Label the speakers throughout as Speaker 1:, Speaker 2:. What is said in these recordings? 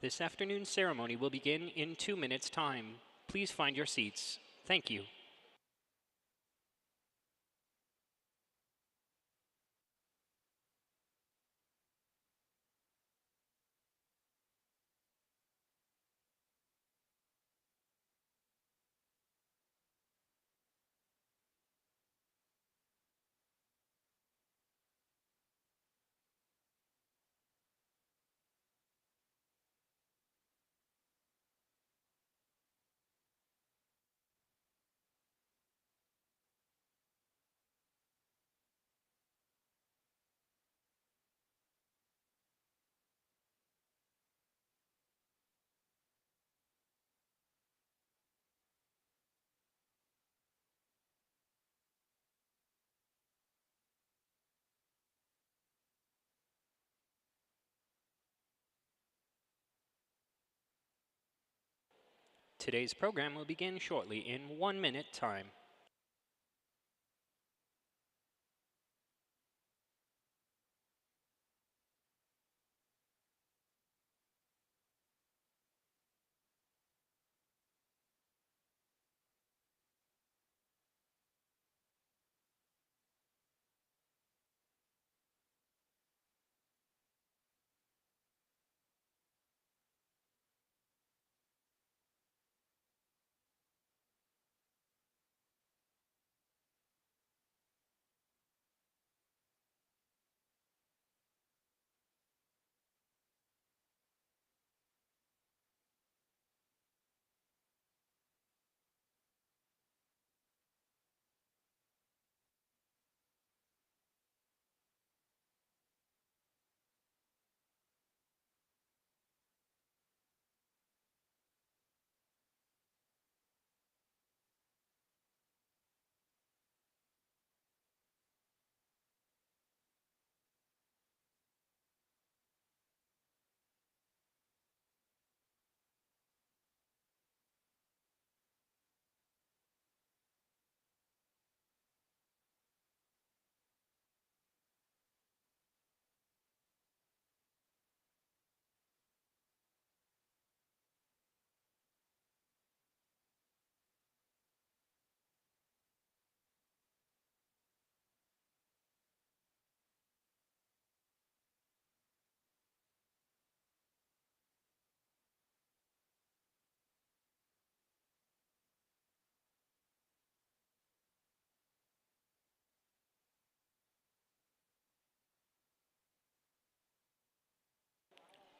Speaker 1: This afternoon's ceremony will begin in 2 minutes' time. Please find your seats. Thank you. Today's program will begin shortly in 1 minute time.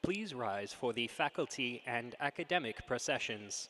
Speaker 1: Please rise for the faculty and academic processions.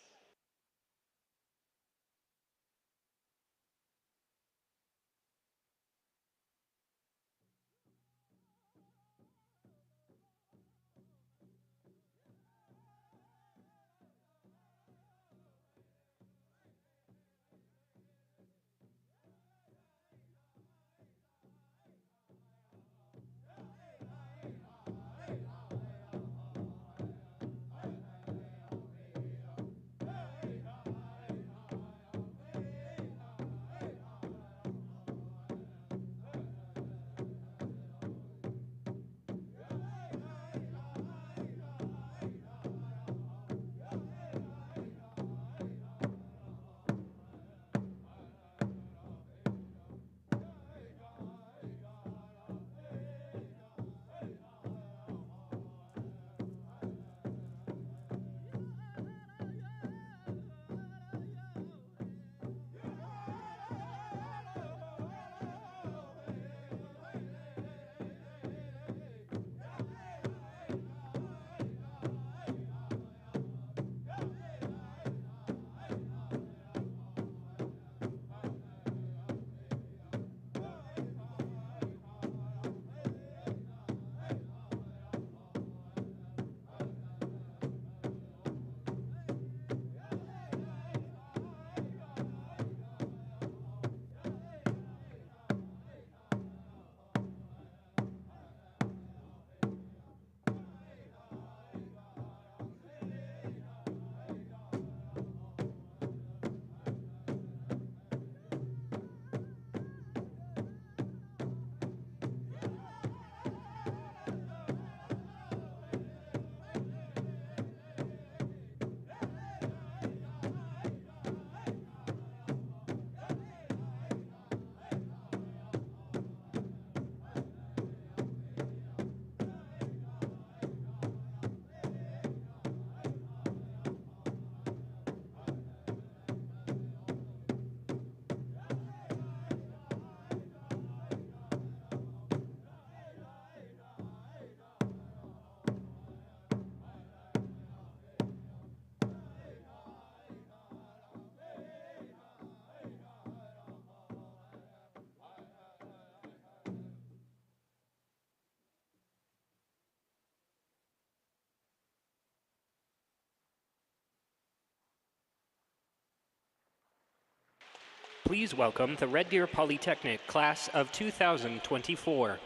Speaker 1: Please welcome the Red Deer Polytechnic class of 2024.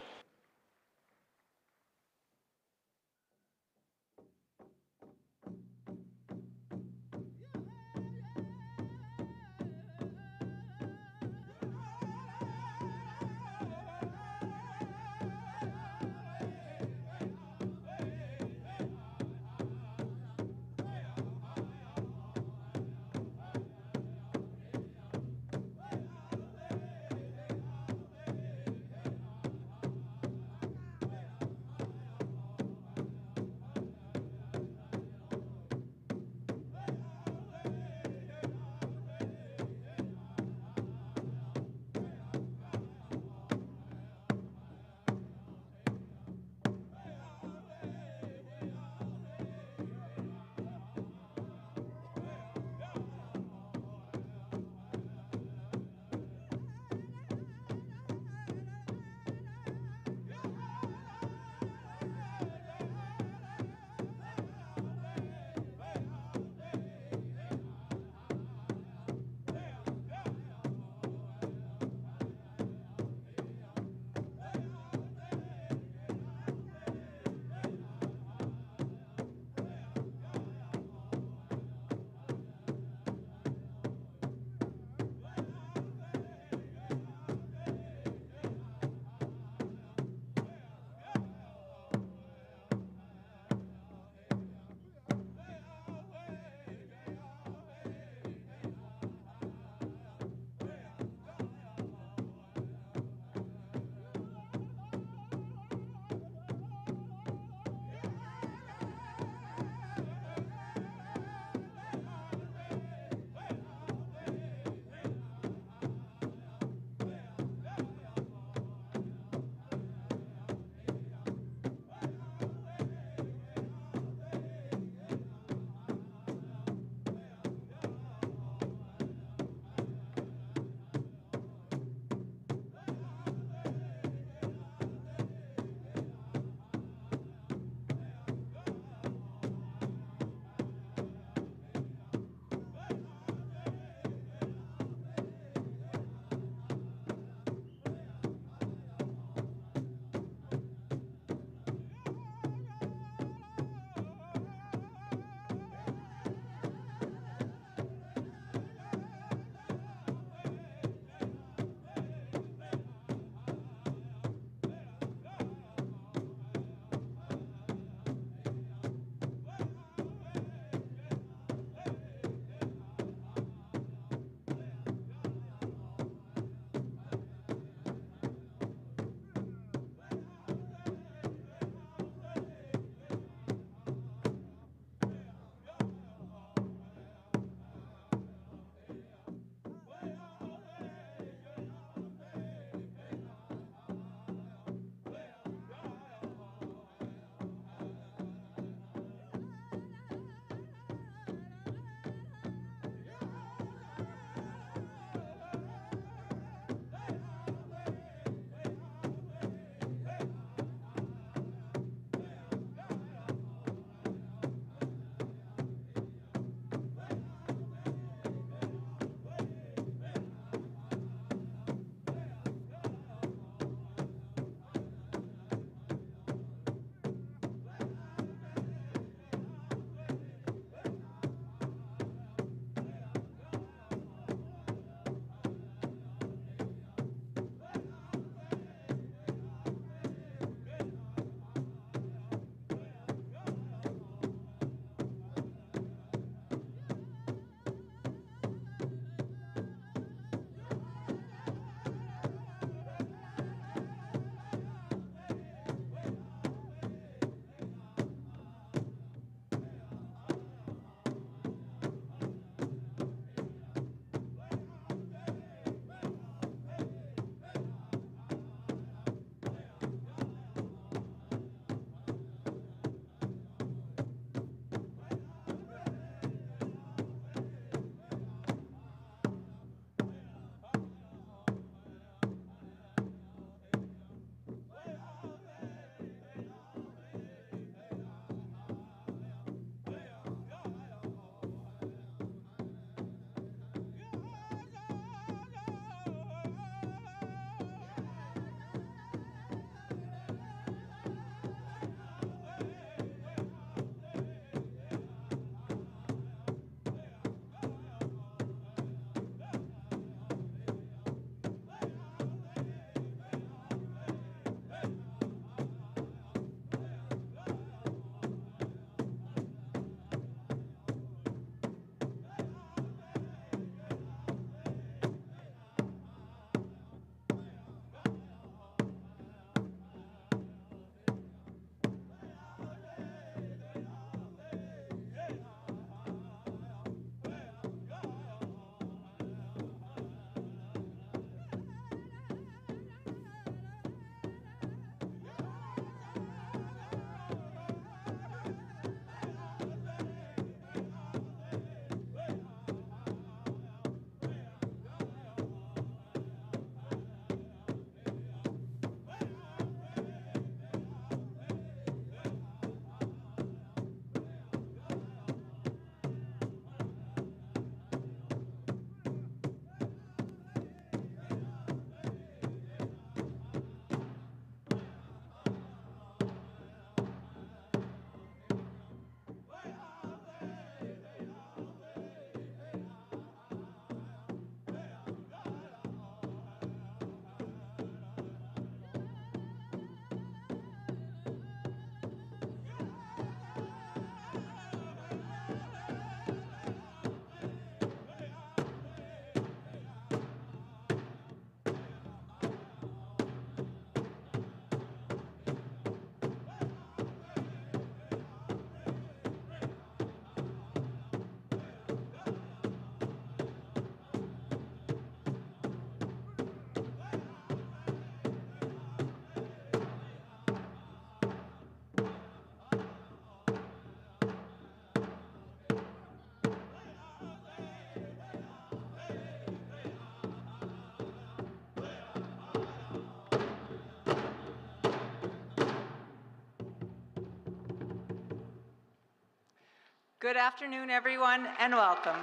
Speaker 2: Good afternoon, everyone, and welcome.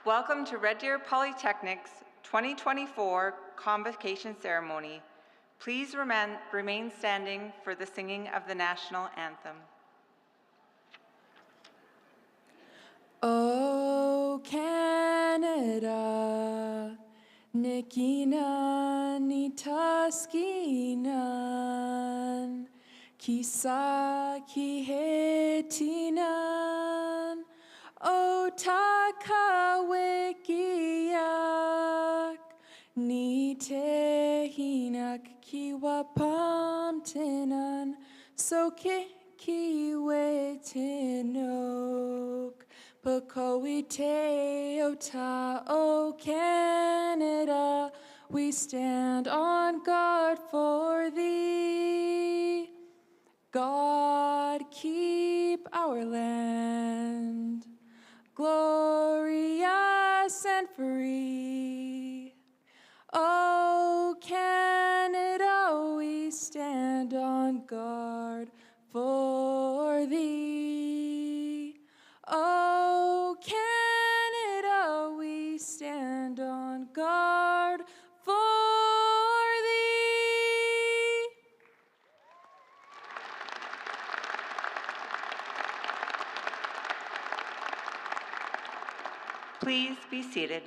Speaker 2: Welcome to Red Deer Polytechnic's 2024 Convocation Ceremony. Please remain standing for the singing of the national anthem.
Speaker 3: O Canada, Nikina nitaskinan, Kisa kihetinan, O takawikiak, Nitehinak kiwapantinan, So kiwetinok. Pakoite ota, O Canada, we stand on guard for thee. God keep our land glorious and free. O Canada, we stand on guard for thee. O Canada, we stand on guard for thee.
Speaker 2: Please be seated.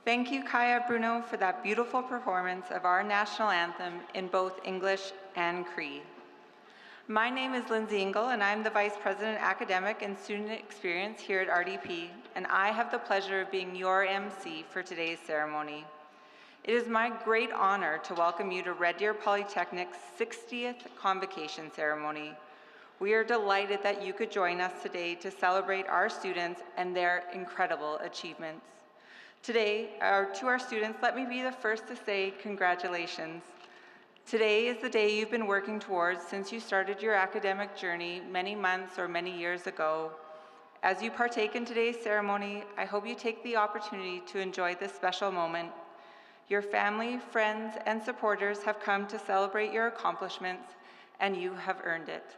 Speaker 2: Thank you, Kaya Bruno, for that beautiful performance of our national anthem in both English and Cree. My name is Lindsay Engel, and I'm the Vice President Academic and Student Experience here at RDP, and I have the pleasure of being your MC for today's ceremony. It is my great honor to welcome you to Red Deer Polytechnic's 60th Convocation Ceremony. We are delighted that you could join us today to celebrate our students and their incredible achievements. Today, to our students, let me be the first to say congratulations. Today is the day you've been working towards since you started your academic journey many months or many years ago. As you partake in today's ceremony, I hope you take the opportunity to enjoy this special moment. Your family, friends, and supporters have come to celebrate your accomplishments, and you have earned it.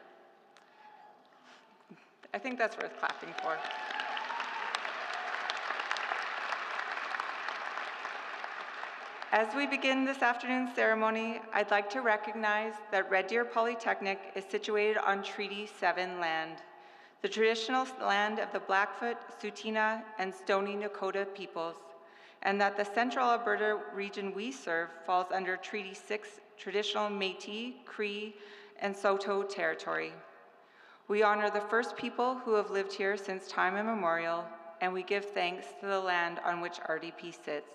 Speaker 2: I think that's worth clapping for. As we begin this afternoon's ceremony, I'd like to recognize that Red Deer Polytechnic is situated on Treaty 7 land, the traditional land of the Blackfoot, Tsuut'ina, and Stoney Nakoda peoples, and that the Central Alberta region we serve falls under Treaty 6 traditional Métis, Cree, and Saulteaux territory. We honor the first people who have lived here since time immemorial, and we give thanks to the land on which RDP sits.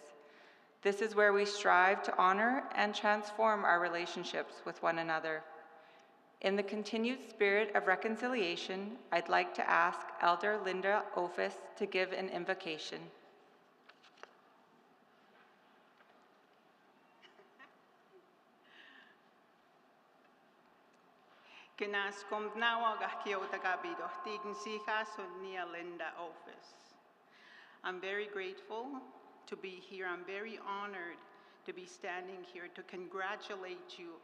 Speaker 2: This is where we strive to honor and transform our relationships with one another. In the continued spirit of reconciliation, I'd like to ask Elder Linda Ophis to give an invocation.
Speaker 4: I'm very grateful to be here. I'm very honored to be standing here to congratulate you.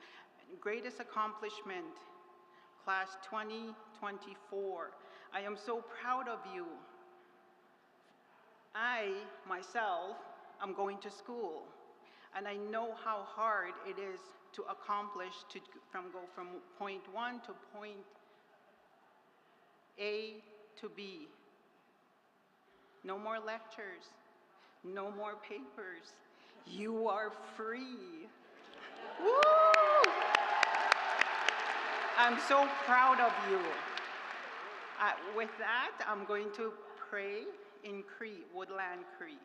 Speaker 4: Greatest accomplishment, class 2024. I am so proud of you. I, myself, am going to school, and I know how hard it is to accomplish, go from point 1 to point A to B. No more lectures. No more papers. You are free. Woo! I'm so proud of you. With that, I'm going to pray in Cree, Woodland Cree,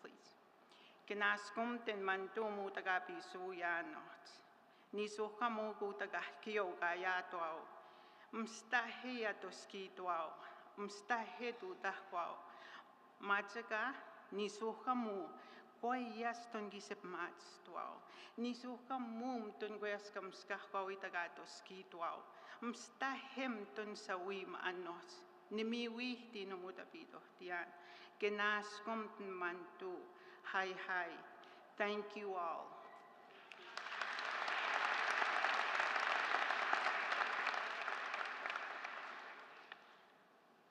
Speaker 4: please. Kinaskum ten mantumu tagapi suyanot. Nisukamu kutagahkio gayatwao. Mstahia toskitwao. Mstahitu dahwao. Matsaga nisukamu koyas ton gisip matstwao. Nisukamum ton goyas kamskahwao itagatos kitwao. Mstahim ton sawim anos. Nimiwi tinumutapido tiyan. Genaskum mantu. Hi. Thank you all.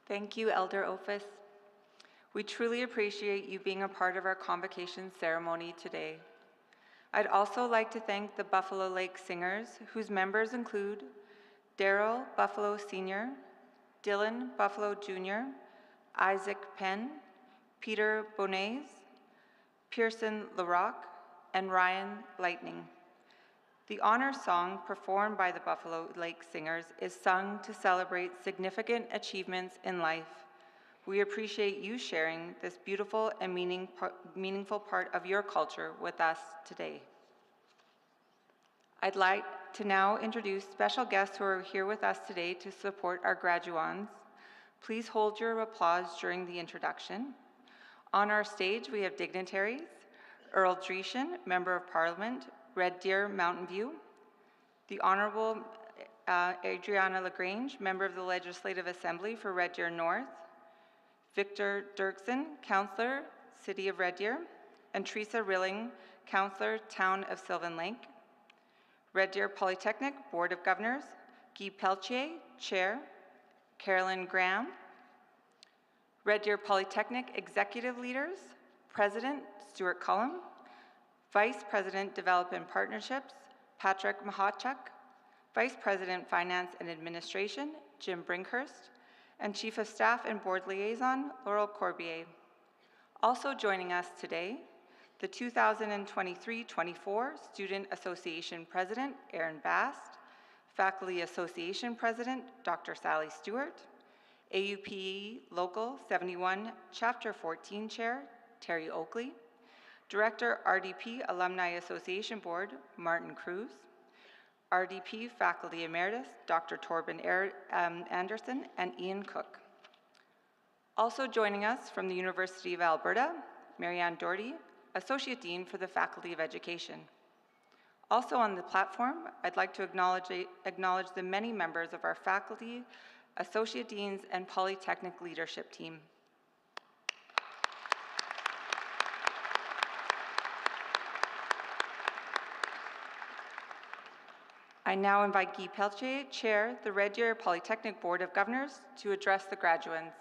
Speaker 2: Thank you, Elder Ophis. We truly appreciate you being a part of our convocation ceremony today. I'd also like to thank the Buffalo Lake Singers, whose members include Daryl Buffalo Sr., Dylan Buffalo Jr., Isaac Penn, Peter Bonays, Pearson LaRock, and Ryan Lightning. The honor song performed by the Buffalo Lake Singers is sung to celebrate significant achievements in life. We appreciate you sharing this beautiful and meaningful part of your culture with us today. I'd like to now introduce special guests who are here with us today to support our graduands. Please hold your applause during the introduction. On our stage, we have dignitaries: Earl Dreeshen, Member of Parliament, Red Deer, Mountain View; the Honorable Adriana LaGrange, Member of the Legislative Assembly for Red Deer North; Victor Dirksen, Councillor, City of Red Deer; and Teresa Rilling, Councillor, Town of Sylvan Lake; Red Deer Polytechnic Board of Governors, Guy Pelletier, Chair; Carolyn Graham; Red Deer Polytechnic Executive Leaders, President Stuart Cullum; Vice President Development Partnerships, Patrick Mahachuk; Vice President Finance and Administration, Jim Brinkhurst; and Chief of Staff and Board Liaison, Laurel Corbier. Also joining us today, the 2023-24 Student Association President, Aaron Bast; Faculty Association President, Dr. Sally Stewart; AUPE Local 71, Chapter 14 Chair, Terry Oakley; Director, RDP Alumni Association Board, Martin Cruz; RDP Faculty Emeritus, Dr. Torben Anderson, and Ian Cook. Also joining us from the University of Alberta, Marianne Doherty, Associate Dean for the Faculty of Education. Also on the platform, I'd like to acknowledge the many members of our faculty, Associate Deans, and Polytechnic leadership team. I now invite Guy Pelletier, Chair, the Red Deer Polytechnic Board of Governors, to address the graduands.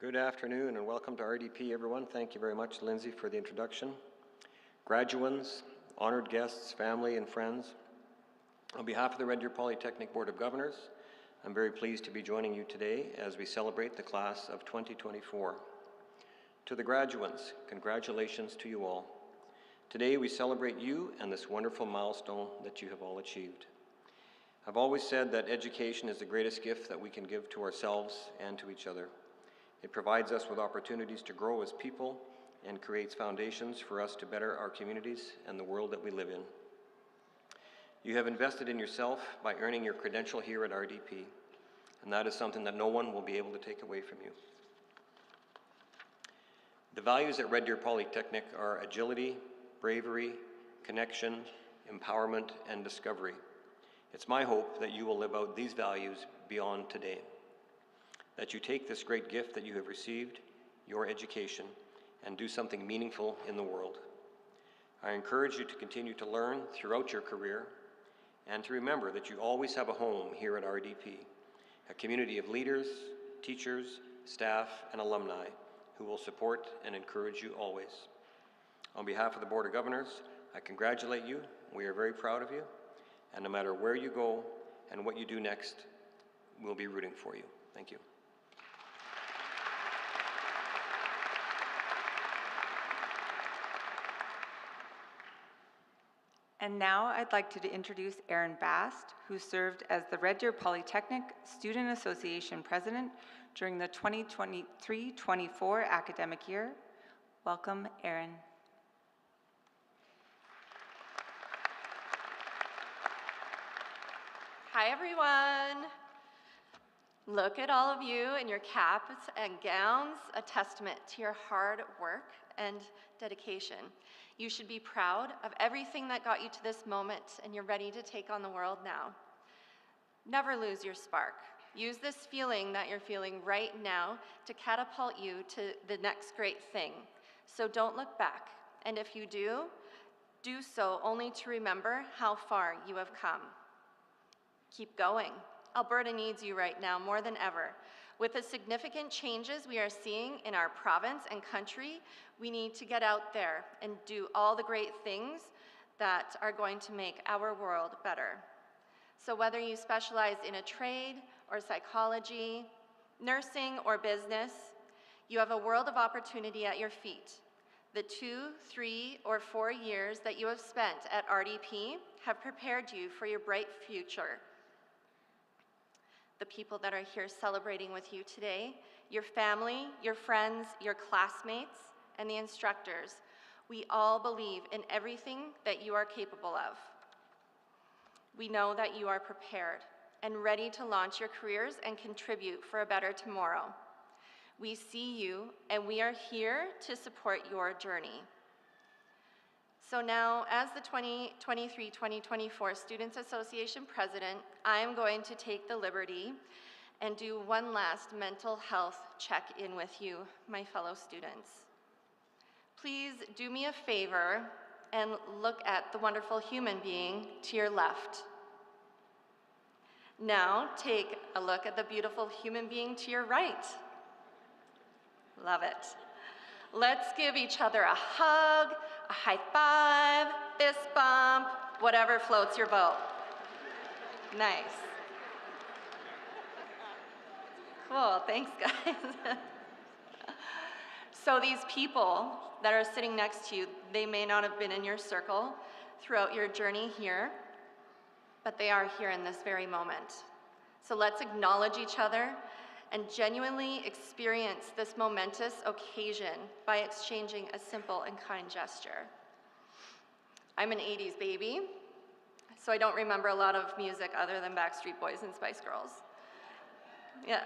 Speaker 5: Good afternoon and welcome to RDP, everyone. Thank you very much, Lindsay, for the introduction. Graduands, honored guests, family, and friends, on behalf of the Red Deer Polytechnic Board of Governors, I'm very pleased to be joining you today as we celebrate the class of 2024. To the graduands, congratulations to you all. Today we celebrate you and this wonderful milestone that you have all achieved. I've always said that education is the greatest gift that we can give to ourselves and to each other. It provides us with opportunities to grow as people and creates foundations for us to better our communities and the world that we live in. You have invested in yourself by earning your credential here at RDP, and that is something that no one will be able to take away from you. The values at Red Deer Polytechnic are agility, bravery, connection, empowerment, and discovery. It's my hope that you will live out these values beyond today, that you take this great gift that you have received, your education, and do something meaningful in the world. I encourage you to continue to learn throughout your career and to remember that you always have a home here at RDP, a community of leaders, teachers, staff, and alumni who will support and encourage you always. On behalf of the Board of Governors, I congratulate you. We are very proud of you, and no matter where you go and what you do next, we'll be rooting for you. Thank you.
Speaker 2: And now I'd like to introduce Aaron Bast, who served as the Red Deer Polytechnic Student Association President during the 2023-24 academic year. Welcome, Aaron.
Speaker 6: Hi, everyone. Look at all of you in your caps and gowns, a testament to your hard work and dedication. You should be proud of everything that got you to this moment, and you're ready to take on the world now. Never lose your spark. Use this feeling that you're feeling right now to catapult you to the next great thing. So don't look back, and if you do so only to remember how far you have come. Keep going. Alberta needs you right now more than ever. With the significant changes we are seeing in our province and country, we need to get out there and do all the great things that are going to make our world better. So whether you specialize in a trade or psychology, nursing or business, you have a world of opportunity at your feet. The 2, 3, or 4 years that you have spent at RDP have prepared you for your bright future. The people that are here celebrating with you today, your family, your friends, your classmates, and the instructors, we all believe in everything that you are capable of. We know that you are prepared and ready to launch your careers and contribute for a better tomorrow. We see you, and we are here to support your journey. So now, as the 2023-2024 Students Association President, I am going to take the liberty and do one last mental health check-in with you, my fellow students. Please do me a favor and look at the wonderful human being to your left. Now, take a look at the beautiful human being to your right. Love it. Let's give each other a hug, a high five, fist bump, whatever floats your boat. Nice. Cool, thanks guys. So these people that are sitting next to you, they may not have been in your circle throughout your journey here, but they are here in this very moment. So let's acknowledge each other and genuinely experience this momentous occasion by exchanging a simple and kind gesture. I'm an 80s baby, so I don't remember a lot of music other than Backstreet Boys and Spice Girls. Yeah.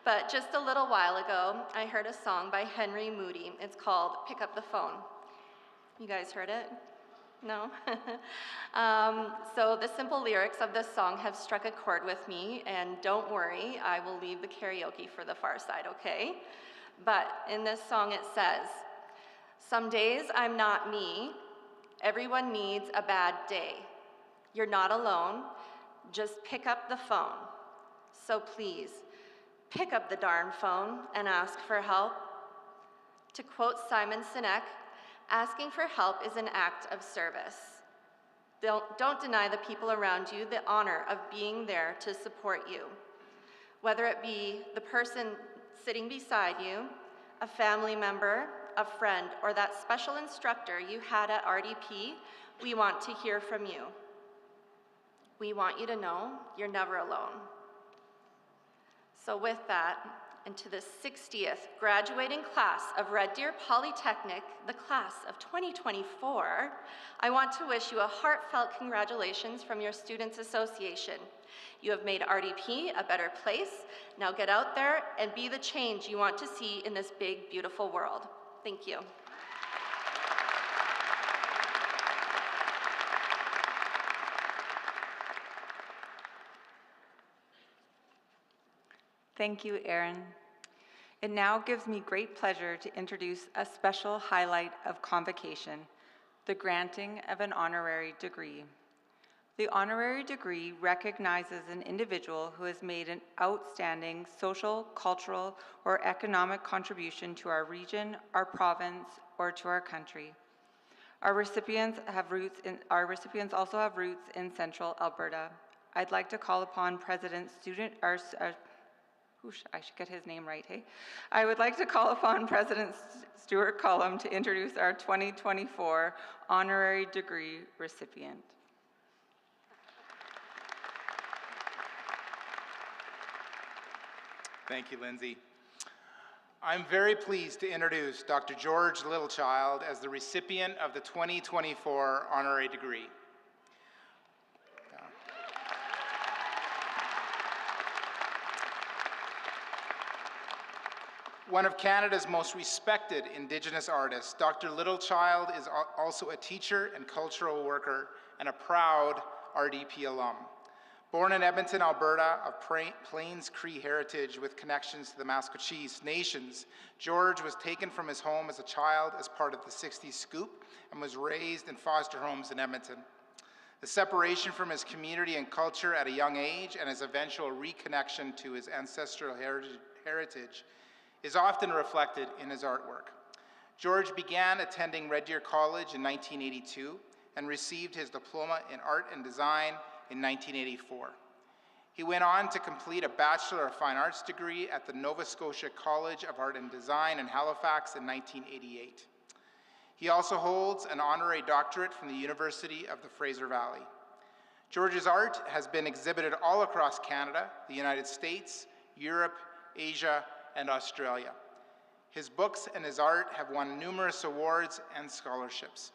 Speaker 6: But just a little while ago, I heard a song by Henry Moody. It's called Pick Up the Phone. You guys heard it? No? So the simple lyrics of this song have struck a chord with me, and don't worry, I will leave the karaoke for the far side, okay? But in this song it says, "Some days I'm not me, everyone needs a bad day. You're not alone, just pick up the phone. So please, pick up the darn phone and ask for help." To quote Simon Sinek, asking for help is an act of service. Don't deny the people around you the honor of being there to support you. Whether it be the person sitting beside you, a family member, a friend, or that special instructor you had at RDP, we want to hear from you. We want you to know you're never alone. So with that, and to the 60th graduating class of Red Deer Polytechnic, the class of 2024, I want to wish you a heartfelt congratulations from your Students Association. You have made RDP a better place. Now get out there and be the change you want to see in this big, beautiful world. Thank you.
Speaker 2: Thank you, Erin. It now gives me great pleasure to introduce a special highlight of Convocation, the granting of an honorary degree. The honorary degree recognizes an individual who has made an outstanding social, cultural, or economic contribution to our region, our province, or to our country. Our recipients also have roots in Central Alberta. I'd like to call upon I should get his name right, hey? I would like to call upon President Stuart Cullum to introduce our 2024 honorary degree recipient.
Speaker 7: Thank you, Lindsay. I'm very pleased to introduce Dr. George Littlechild as the recipient of the 2024 honorary degree. One of Canada's most respected Indigenous artists, Dr. Littlechild is also a teacher and cultural worker and a proud RDP alum. Born in Edmonton, Alberta, of Plains Cree heritage with connections to the Maskwacis nations, George was taken from his home as a child as part of the 60s Scoop and was raised in foster homes in Edmonton. The separation from his community and culture at a young age and his eventual reconnection to his ancestral heritage is often reflected in his artwork. George began attending Red Deer College in 1982 and received his diploma in art and design in 1984. He went on to complete a Bachelor of Fine Arts degree at the Nova Scotia College of Art and Design in Halifax in 1988. He also holds an honorary doctorate from the University of the Fraser Valley. George's art has been exhibited all across Canada, the United States, Europe, Asia, and Australia. His books and his art have won numerous awards and scholarships.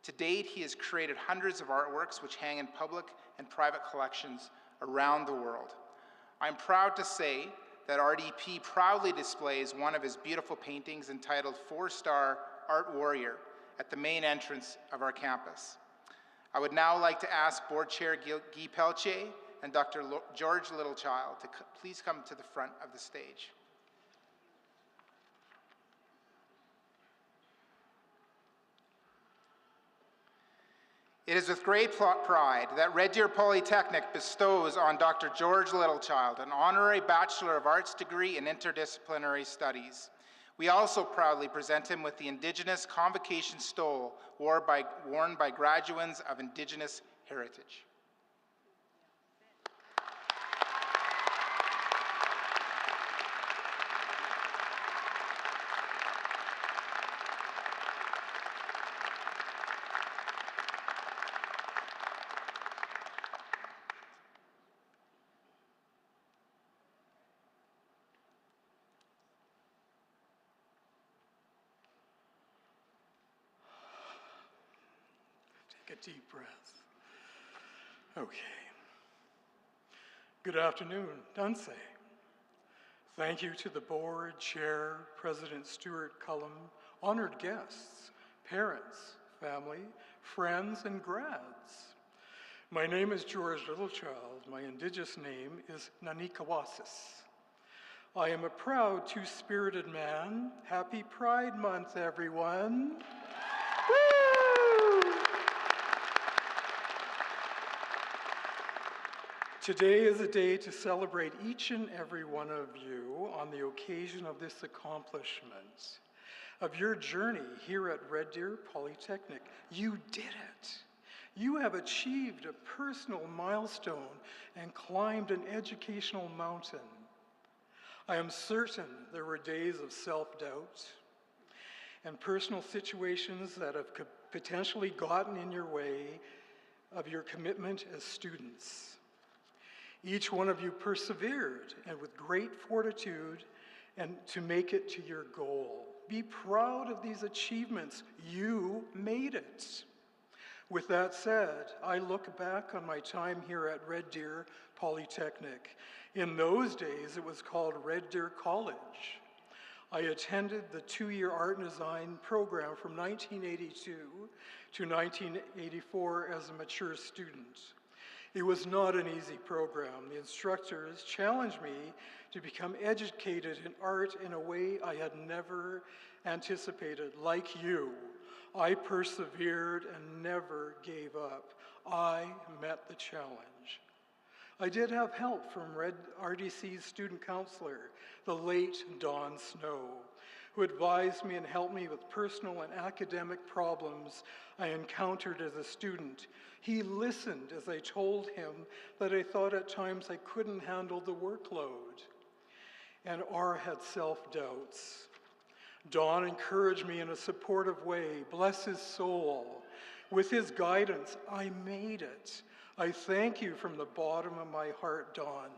Speaker 7: To date, he has created hundreds of artworks which hang in public and private collections around the world. I'm proud to say that RDP proudly displays one of his beautiful paintings entitled 4-Star Art Warrior at the main entrance of our campus. I would now like to ask Board Chair Guy Pelletier and Dr. George Littlechild to please come to the front of the stage. It is with great pride that Red Deer Polytechnic bestows on Dr. George Littlechild an honorary Bachelor of Arts degree in Interdisciplinary Studies. We also proudly present him with the Indigenous Convocation stole worn by graduates of Indigenous heritage.
Speaker 8: Take a deep breath. Okay. Good afternoon, Dunse. Thank you to the board, chair, President Stuart Cullum, honored guests, parents, family, friends, and grads. My name is George Littlechild. My Indigenous name is Nanikawasis. I am a proud two-spirited man. Happy Pride Month, everyone. Woo! Today is a day to celebrate each and every one of you on the occasion of this accomplishment, of your journey here at Red Deer Polytechnic. You did it. You have achieved a personal milestone and climbed an educational mountain. I am certain there were days of self-doubt and personal situations that have potentially gotten in your way of your commitment as students. Each one of you persevered and with great fortitude and to make it to your goal. Be proud of these achievements. You made it. With that said, I look back on my time here at Red Deer Polytechnic. In those days, it was called Red Deer College. I attended the 2-year art and design program from 1982 to 1984 as a mature student. It was not an easy program. The instructors challenged me to become educated in art in a way I had never anticipated. Like you, I persevered and never gave up. I met the challenge. I did have help from RDC's student counselor, the late Don Snow, who advised me and helped me with personal and academic problems I encountered as a student. He listened as I told him that I thought at times I couldn't handle the workload, and R had self-doubts. Don encouraged me in a supportive way. Bless his soul. With his guidance, I made it. I thank you from the bottom of my heart, Don.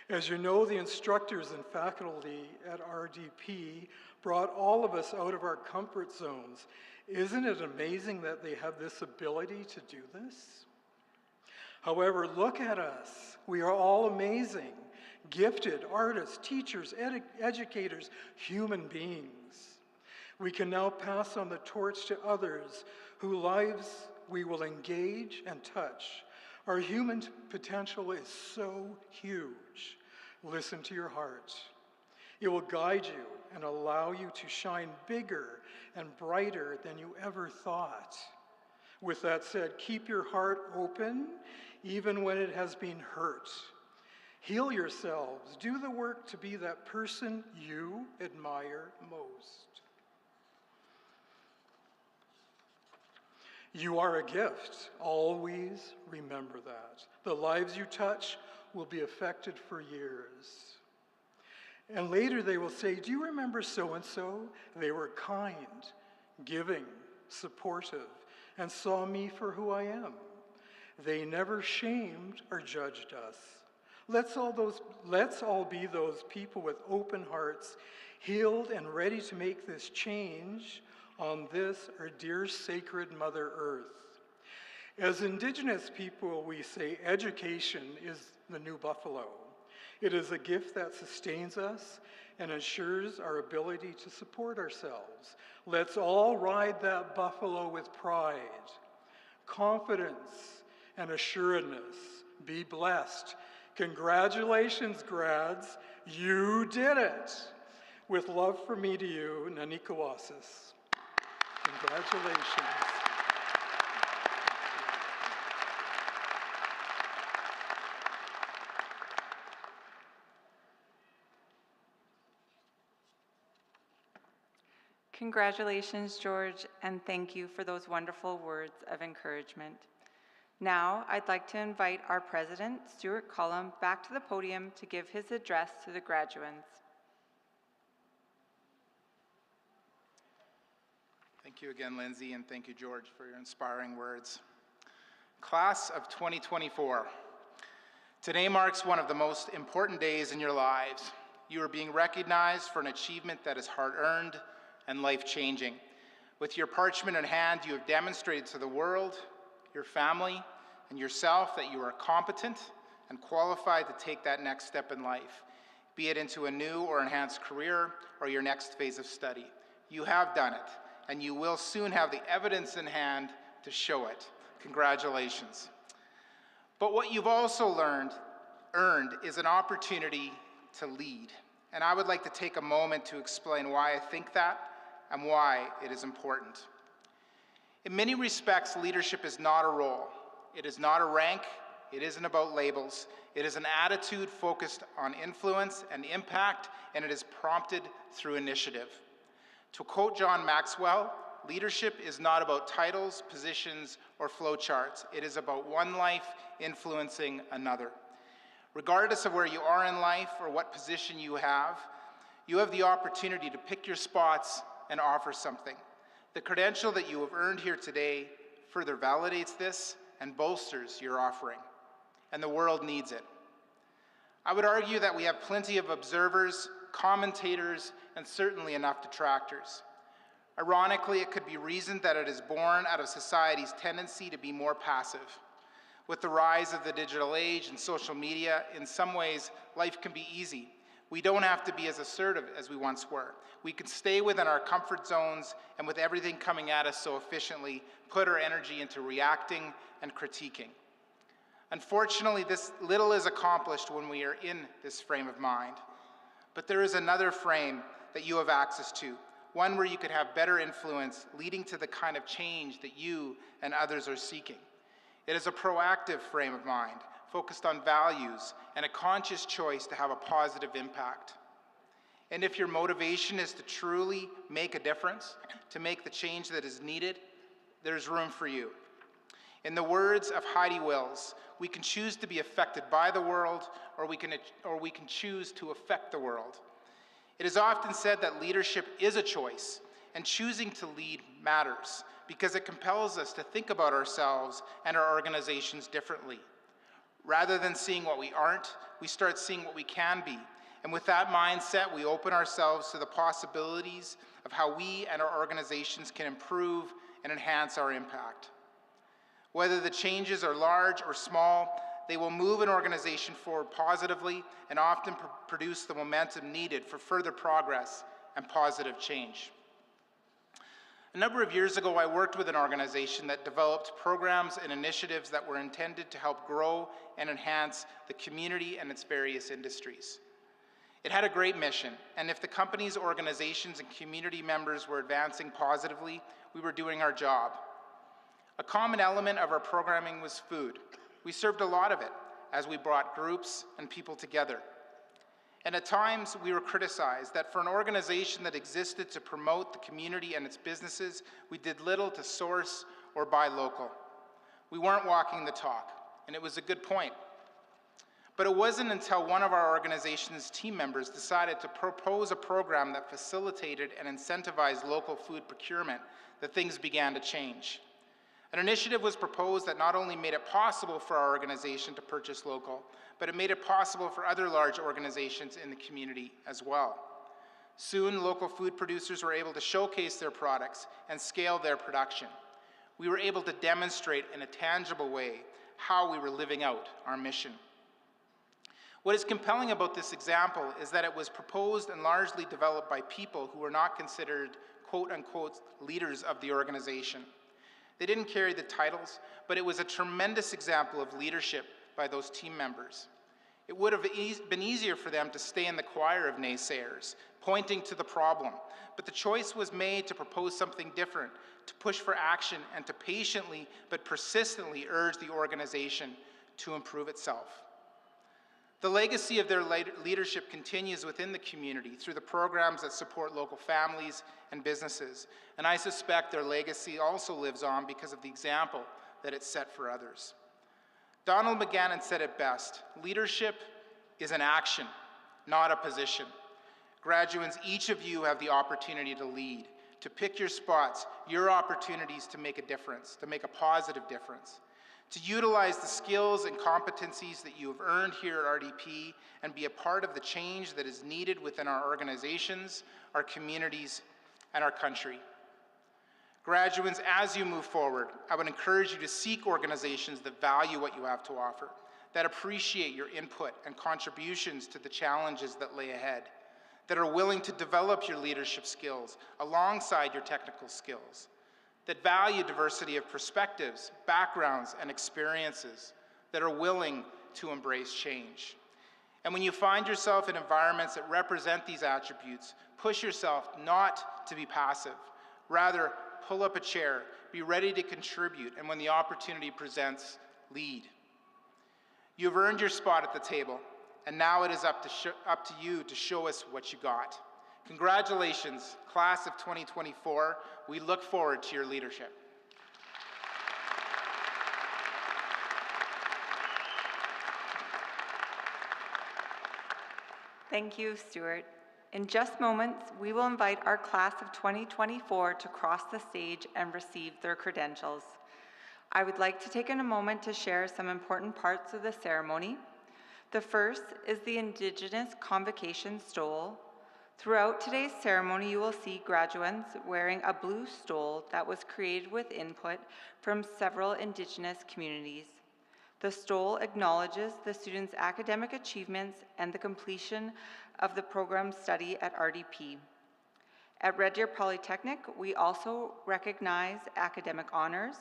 Speaker 8: As you know, the instructors and faculty at RDP brought all of us out of our comfort zones. Isn't it amazing that they have this ability to do this? However, look at us. We are all amazing, gifted artists, teachers, educators, human beings. We can now pass on the torch to others whose lives we will engage and touch. Our human potential is so huge. Listen to your heart. It will guide you and allow you to shine bigger and brighter than you ever thought. With that said, keep your heart open even when it has been hurt. Heal yourselves. Do the work to be that person you admire most. You are a gift. Always remember that. The lives you touch will be affected for years. And later they will say, do you remember so-and-so? They were kind, giving, supportive, and saw me for who I am. They never shamed or judged us. Let's all be those people with open hearts, healed and ready to make this change on this, our dear sacred Mother Earth. As Indigenous people, we say education is the new buffalo. It is a gift that sustains us and ensures our ability to support ourselves. Let's all ride that buffalo with pride, confidence, and assuredness. Be blessed. Congratulations, grads. You did it. With love from me to you, Nanikawasis. Congratulations.
Speaker 2: Congratulations, George, and thank you for those wonderful words of encouragement. Now, I'd like to invite our president, Stuart Cullum, back to the podium to give his address to the graduands.
Speaker 7: Thank you again, Lindsay, and thank you, George, for your inspiring words. Class of 2024, today marks one of the most important days in your lives. You are being recognized for an achievement that is hard-earned and life-changing. With your parchment in hand, you have demonstrated to the world, your family, and yourself that you are competent and qualified to take that next step in life, be it into a new or enhanced career or your next phase of study. You have done it, and you will soon have the evidence in hand to show it. Congratulations. But what you've also earned is an opportunity to lead. And I would like to take a moment to explain why I think that and why it is important. In many respects, leadership is not a role. It is not a rank. It isn't about labels. It is an attitude focused on influence and impact, and it is prompted through initiative. To quote John Maxwell, leadership is not about titles, positions, or flowcharts. It is about one life influencing another. Regardless of where you are in life or what position you have the opportunity to pick your spots and offer something. The credential that you have earned here today further validates this and bolsters your offering, and the world needs it. I would argue that we have plenty of observers, commentators, and certainly enough detractors. Ironically, it could be reasoned that it is born out of society's tendency to be more passive. With the rise of the digital age and social media, in some ways, life can be easy. We don't have to be as assertive as we once were. We can stay within our comfort zones and with everything coming at us so efficiently, put our energy into reacting and critiquing. Unfortunately, this little is accomplished when we are in this frame of mind. But there is another frame that you have access to, one where you could have better influence, leading to the kind of change that you and others are seeking. It is a proactive frame of mind, focused on values and a conscious choice to have a positive impact. And if your motivation is to truly make a difference, to make the change that is needed, there's room for you. In the words of Heidi Wills, we can choose to be affected by the world, or we can choose to affect the world. It is often said that leadership is a choice, and choosing to lead matters, because it compels us to think about ourselves and our organizations differently. Rather than seeing what we aren't, we start seeing what we can be. And with that mindset, we open ourselves to the possibilities of how we and our organizations can improve and enhance our impact. Whether the changes are large or small, they will move an organization forward positively and often produce the momentum needed for further progress and positive change. A number of years ago, I worked with an organization that developed programs and initiatives that were intended to help grow and enhance the community and its various industries. It had a great mission, and if the company's organizations and community members were advancing positively, we were doing our job. A common element of our programming was food. We served a lot of it as we brought groups and people together. And at times, we were criticized that for an organization that existed to promote the community and its businesses, we did little to source or buy local. We weren't walking the talk, and it was a good point. But it wasn't until one of our organization's team members decided to propose a program that facilitated and incentivized local food procurement that things began to change. An initiative was proposed that not only made it possible for our organization to purchase local, but it made it possible for other large organizations in the community as well. Soon, local food producers were able to showcase their products and scale their production. We were able to demonstrate in a tangible way how we were living out our mission. What is compelling about this example is that it was proposed and largely developed by people who were not considered quote-unquote leaders of the organization. They didn't carry the titles, but it was a tremendous example of leadership by those team members. It would have been easier for them to stay in the choir of naysayers, pointing to the problem, but the choice was made to propose something different, to push for action, and to patiently but persistently urge the organization to improve itself. The legacy of their leadership continues within the community through the programs that support local families and businesses, and I suspect their legacy also lives on because of the example that it set for others. Donald McGannon said it best: leadership is an action, not a position. Graduates, each of you have the opportunity to lead, to pick your spots, your opportunities to make a difference, to make a positive difference, to utilize the skills and competencies that you have earned here at RDP and be a part of the change that is needed within our organizations, our communities, and our country. Graduates, as you move forward, I would encourage you to seek organizations that value what you have to offer, that appreciate your input and contributions to the challenges that lay ahead, that are willing to develop your leadership skills alongside your technical skills, that value diversity of perspectives, backgrounds, and experiences, that are willing to embrace change. And when you find yourself in environments that represent these attributes, push yourself not to be passive. Rather, pull up a chair, be ready to contribute, and when the opportunity presents, lead. You've earned your spot at the table, and now it is up to you to show us what you got. Congratulations, class of 2024. We look forward to your leadership.
Speaker 2: Thank you, Stuart. In just moments, we will invite our class of 2024 to cross the stage and receive their credentials. I would like to take a moment to share some important parts of the ceremony. The first is the Indigenous Convocation stole. Throughout today's ceremony, you will see graduates wearing a blue stole that was created with input from several Indigenous communities. The stole acknowledges the students' academic achievements and the completion of the program study at RDP. At Red Deer Polytechnic, we also recognize academic honors.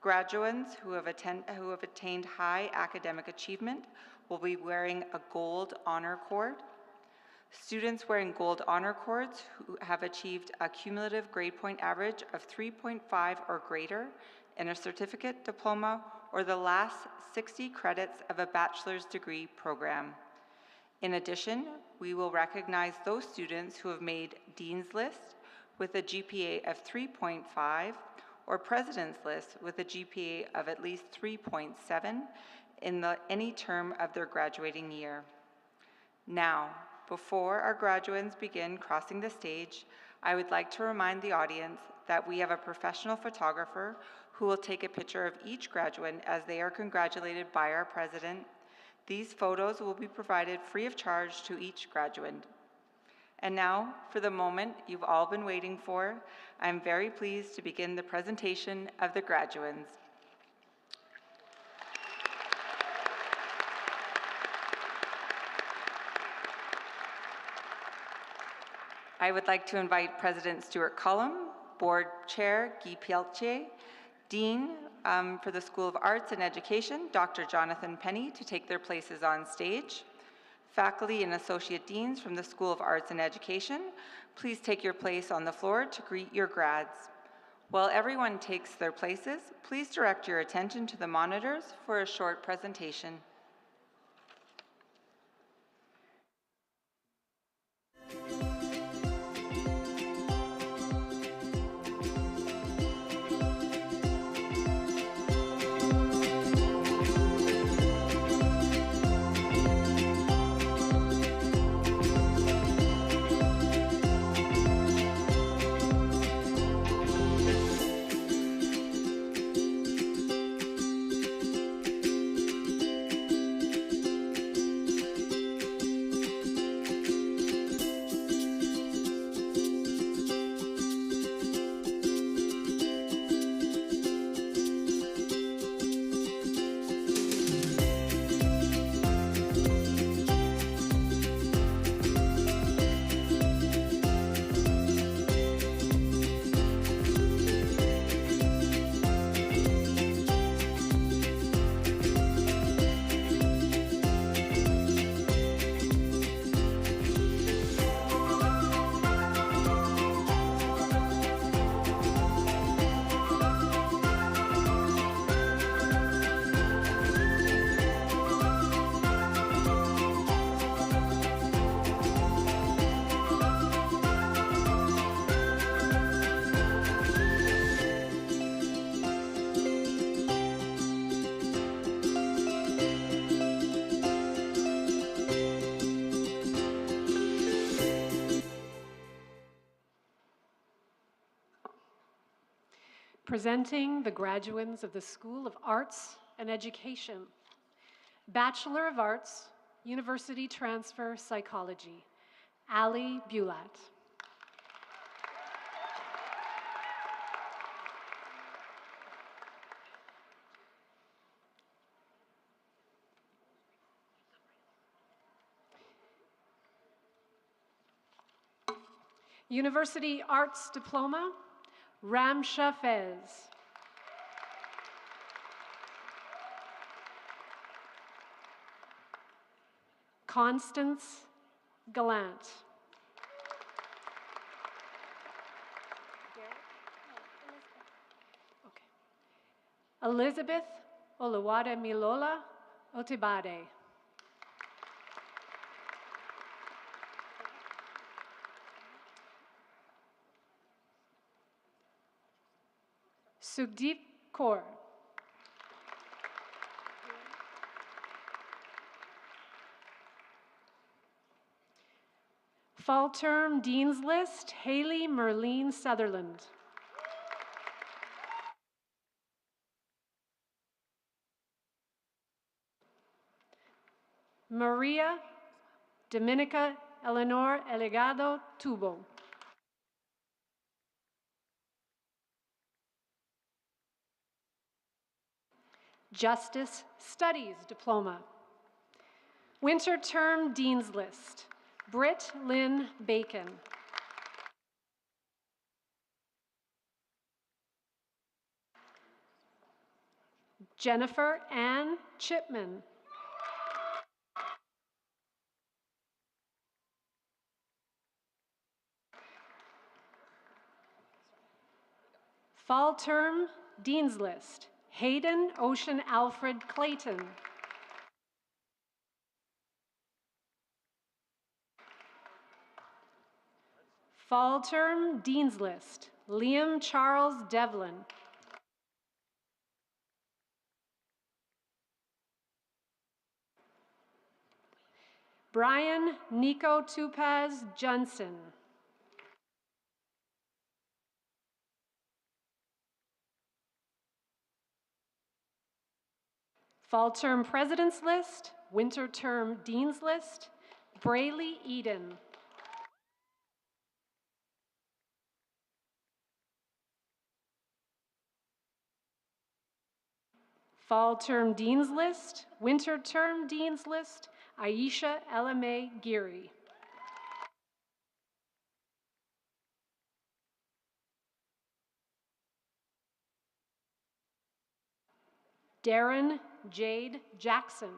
Speaker 2: Graduates who have attained high academic achievement will be wearing a gold honor cord. Students wearing gold honor cords who have achieved a cumulative grade point average of 3.5 or greater in a certificate, diploma, or the last 60 credits of a bachelor's degree program. In addition, we will recognize those students who have made Dean's List with a GPA of 3.5 or President's List with a GPA of at least 3.7 in any term of their graduating year. Now, before our graduates begin crossing the stage, I would like to remind the audience that we have a professional photographer who will take a picture of each graduate as they are congratulated by our president. These photos will be provided free of charge to each graduate. And now, for the moment you've all been waiting for, I'm very pleased to begin the presentation of the graduates. I would like to invite President Stuart Cullum, Board Chair Guy Pelletier, Dean for the School of Arts and Education, Dr. Jonathan Penny, to take their places on stage. Faculty and Associate Deans from the School of Arts and Education, please take your place on the floor to greet your grads. While everyone takes their places, please direct your attention to the monitors for a short presentation.
Speaker 9: Presenting the graduates of the School of Arts and Education. Bachelor of Arts, University Transfer Psychology, Ali Bulat. University Arts Diploma, Ramsha Fez. Constance Gallant. Okay. Elizabeth Oluwade Milola Otibade. Sukdeep Kaur. Fall Term Dean's List, Haley Merlene Sutherland. Maria Dominica Eleanor Elegado Tubo. Justice Studies Diploma. Winter Term Dean's List, Britt Lynn Bacon. Jennifer Ann Chipman. Fall Term Dean's List, Hayden Ocean Alfred Clayton. Fall Term Dean's List, Liam Charles Devlin. Brian Nico Tupaz Johnson. Fall Term President's List, Winter Term Dean's List, Brayley Eden. Fall Term Dean's List, Winter Term Dean's List, Aisha LMA Geary. Darren Jade Jackson.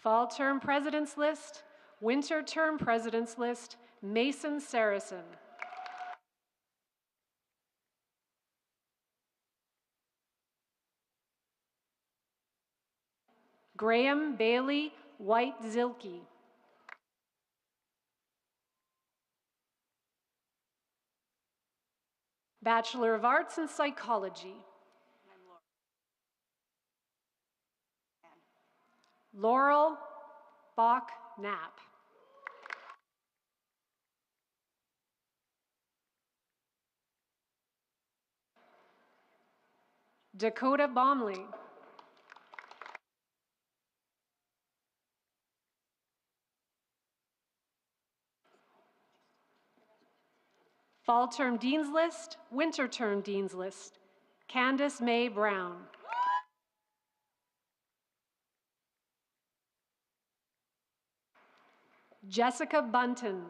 Speaker 9: Fall term president's list, winter term president's list, Mason Saracen. Graham Bailey White Zilke. Bachelor of Arts in Psychology. Laurel Bach Knapp. Dakota Baumley. Fall term Dean's List, winter term Dean's List, Candace May Brown. Jessica Bunton.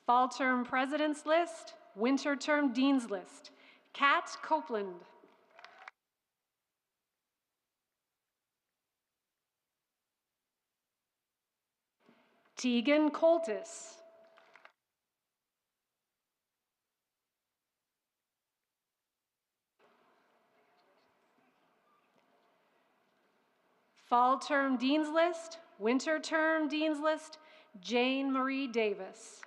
Speaker 9: Fall term President's List, winter term Dean's List, Kat Copeland. Tegan Coltis. Fall term Dean's List, winter term Dean's List, Jane Marie Davis.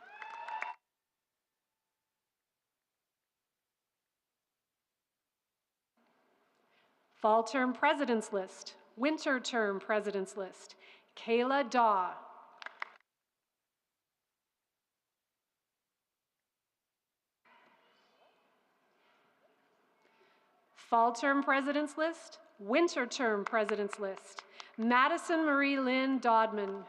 Speaker 9: Fall term President's List, winter term President's List, Kayla Daw. Fall term President's List, winter term President's List, Madison Marie Lynn Dodman.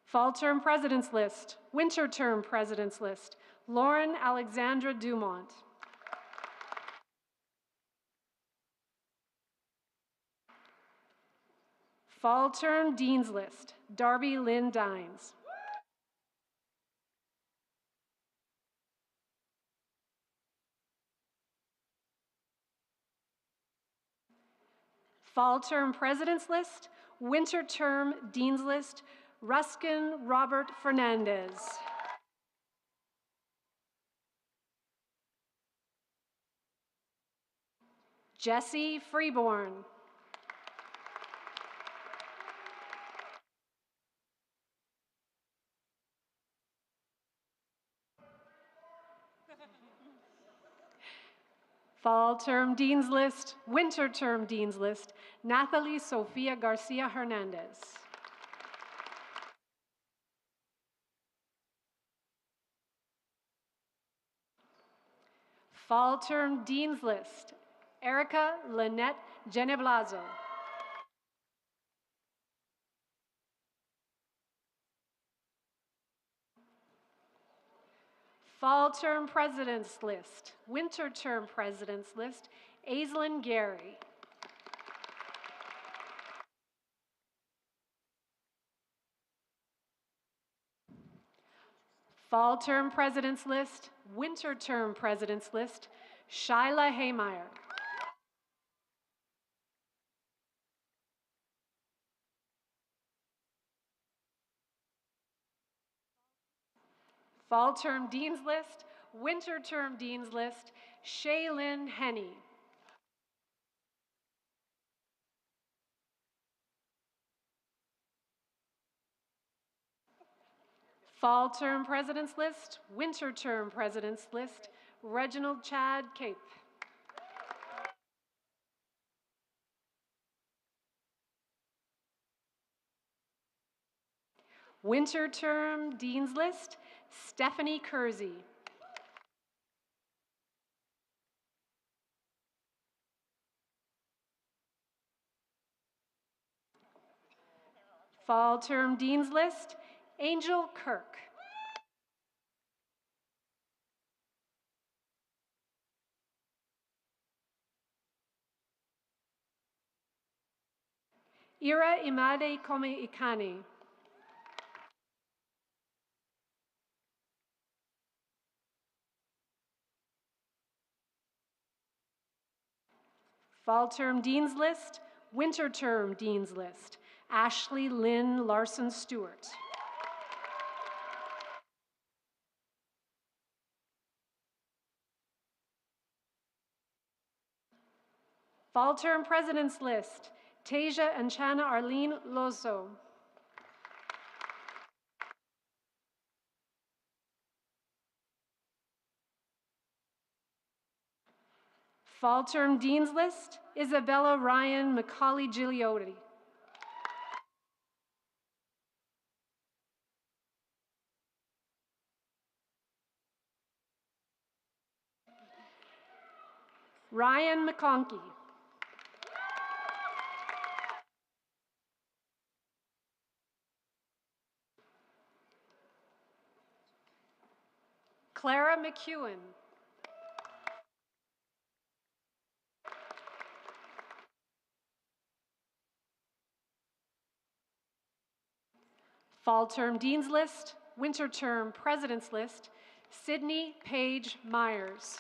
Speaker 9: Fall term President's List, winter term President's List, Lauren Alexandra Dumont. Fall term Dean's List, Darby Lynn Dines. Fall term President's List, winter term Dean's List, Ruskin Robert Fernandez. Jesse Freeborn. Fall term Dean's List, winter term Dean's List, Nathalie Sofia Garcia Hernandez. Fall term Dean's List, Erica Lynette Geneblazo. Fall term President's List, winter term President's List, Aislinn Gary. Fall term President's List, winter term President's List, Shyla Haymeyer. Fall term Dean's List, winter term Dean's List, Shaylin Henney. Fall term President's List, winter term President's List, Reginald Chad Cape. Winter term Dean's List, Stephanie Kersey. Fall term Dean's List, Angel Kirk. Ira Imade Kome Ikani. Fall Term Dean's List, Winter Term Dean's List, Ashley Lynn Larson Stewart. Fall Term President's List, Tasia and Chana Arlene Lozo. Fall Term Dean's List, Isabella Ryan Macaulay Gigliotti. Ryan McConkey. Clara McEwen. Fall Term Dean's List, Winter Term President's List, Sydney Page Myers.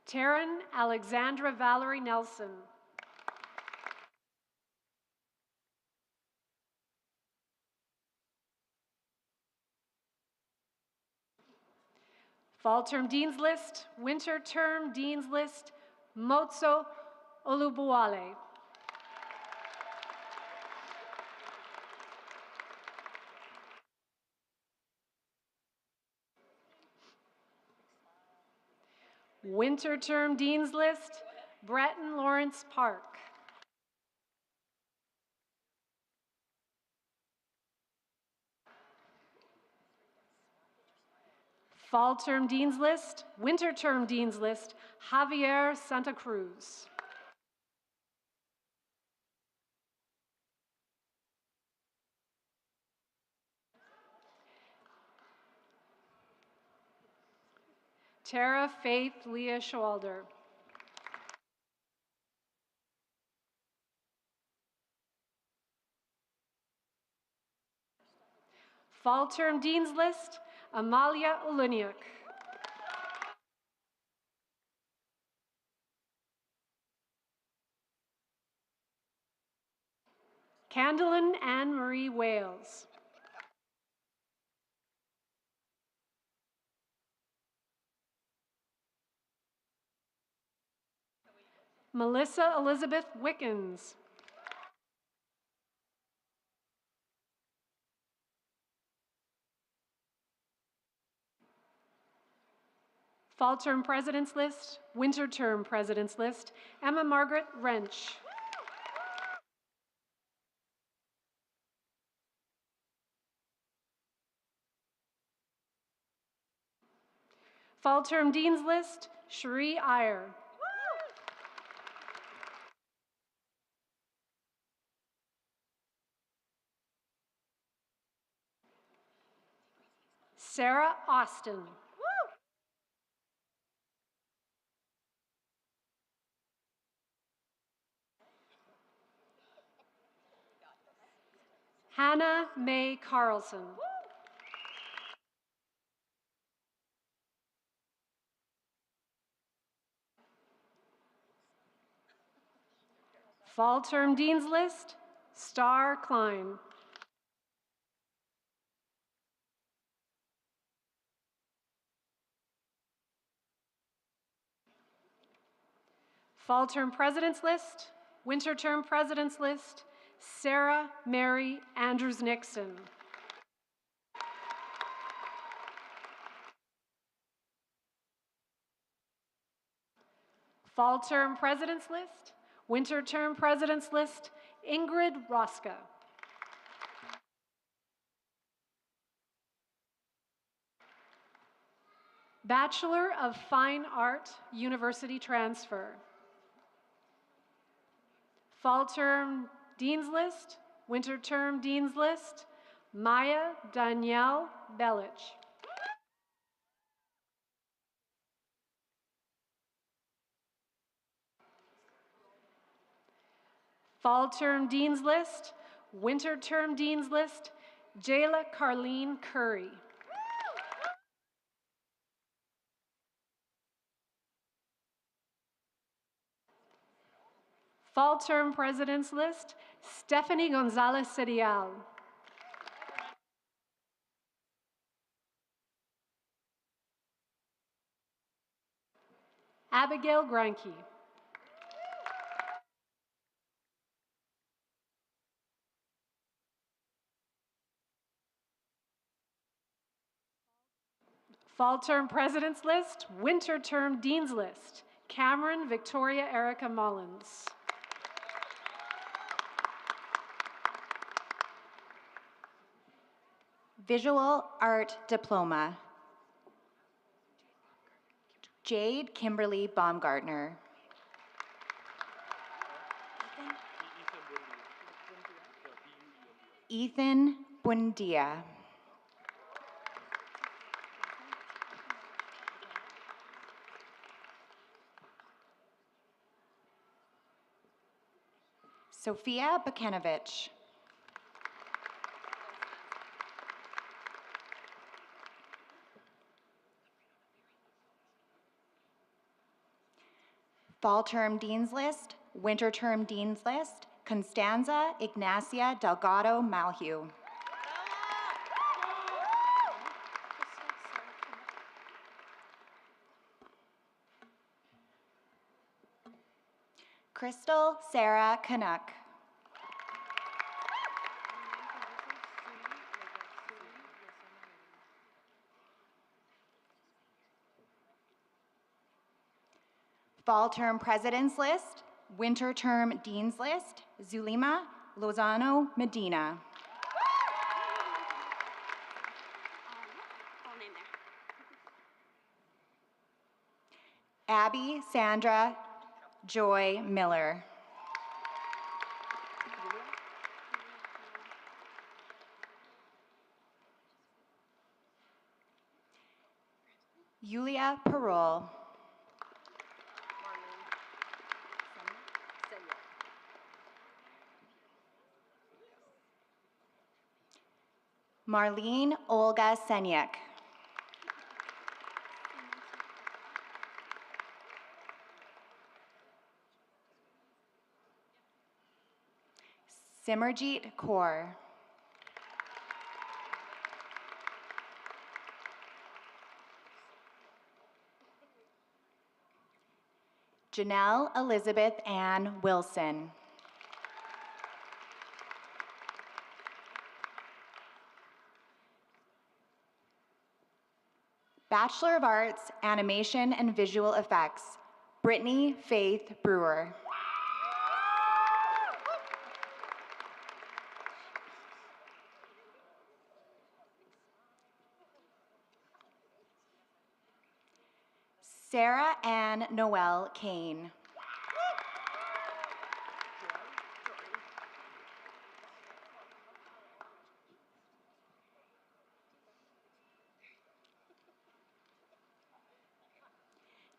Speaker 9: Taryn Alexandra Valerie Nelson. Fall Term Dean's List, Winter Term Dean's List, Motso Olubuale. Winter Term Dean's List, Breton Lawrence Park. Fall Term Dean's List, Winter Term Dean's List, Javier Santa Cruz. Tara Faith Leah Schwalder. Fall Term Dean's List, Amalia Oluniuk. Candlin Anne Marie Wales. Melissa Elizabeth Wickens. Fall Term President's List, Winter Term President's List, Emma Margaret Wrench. Fall Term Dean's List, Cherie Iyer. Sarah Austin. Hannah Mae Carlson. Fall Term Dean's List, Star Klein. Fall Term President's List, Winter Term President's List, Sarah Mary Andrews Nixon. Fall Term President's List, Winter Term President's List, Ingrid Roska. Bachelor of Fine Art, University Transfer. Fall Term Dean's List, Winter Term Dean's List, Maya Danielle Bellich. Fall Term Dean's List, Winter Term Dean's List, Jayla Carleen Curry. Fall Term President's List, Stephanie Gonzalez Serial. Abigail Granke. Fall Term President's List, Winter Term Dean's List, Cameron Victoria Erica Mullins.
Speaker 10: Visual Art Diploma, Jade Kimberly Baumgartner. Ethan Buendia. Sophia Bukanovich. Fall Term Dean's List, Winter Term Dean's List, Constanza Ignacia Delgado Malhue. Crystal Sarah Canuck. Fall Term President's List, Winter Term Dean's List, Zulima Lozano Medina. Abby Sandra Joy Miller. Yulia Parole. Marlene Olga Senyek. Simerjeet Kaur. Janelle Elizabeth Ann Wilson. Bachelor of Arts, Animation and Visual Effects, Brittany Faith Brewer. Sarah Ann Noel Kane.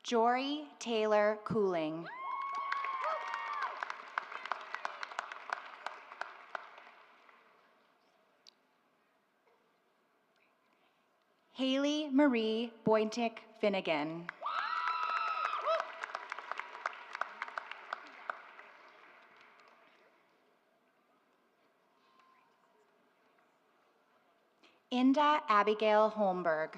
Speaker 10: Jory Taylor Cooling. Haley Marie Boyntick Finnegan. Inda Abigail Holmberg.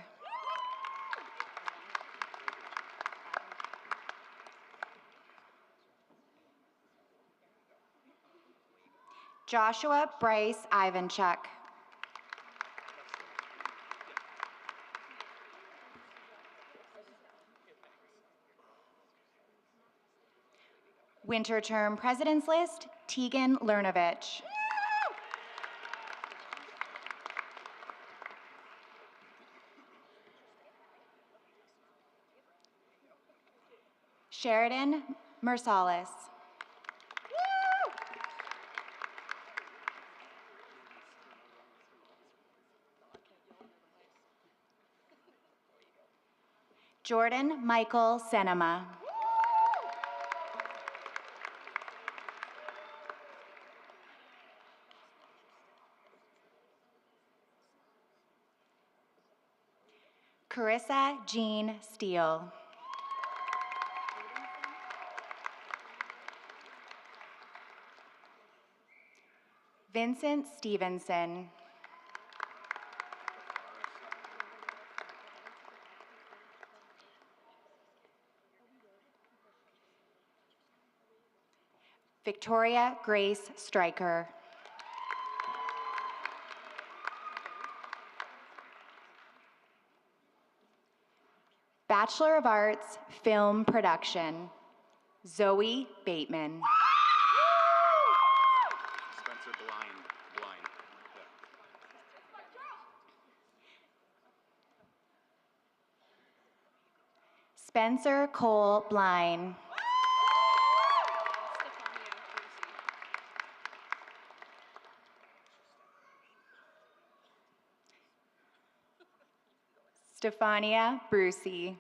Speaker 10: Joshua Bryce Ivanchuk. Winter Term President's List, Tegan Lernovich. Sheridan Mersalis. Jordan Michael Senema. Carissa Jean Steele. Vincent Stevenson. Victoria Grace Stryker. Bachelor of Arts, Film Production, Zoe Bateman.
Speaker 11: Spencer Blind. Yeah.
Speaker 10: Spencer Cole Blind. Stefania Brucey.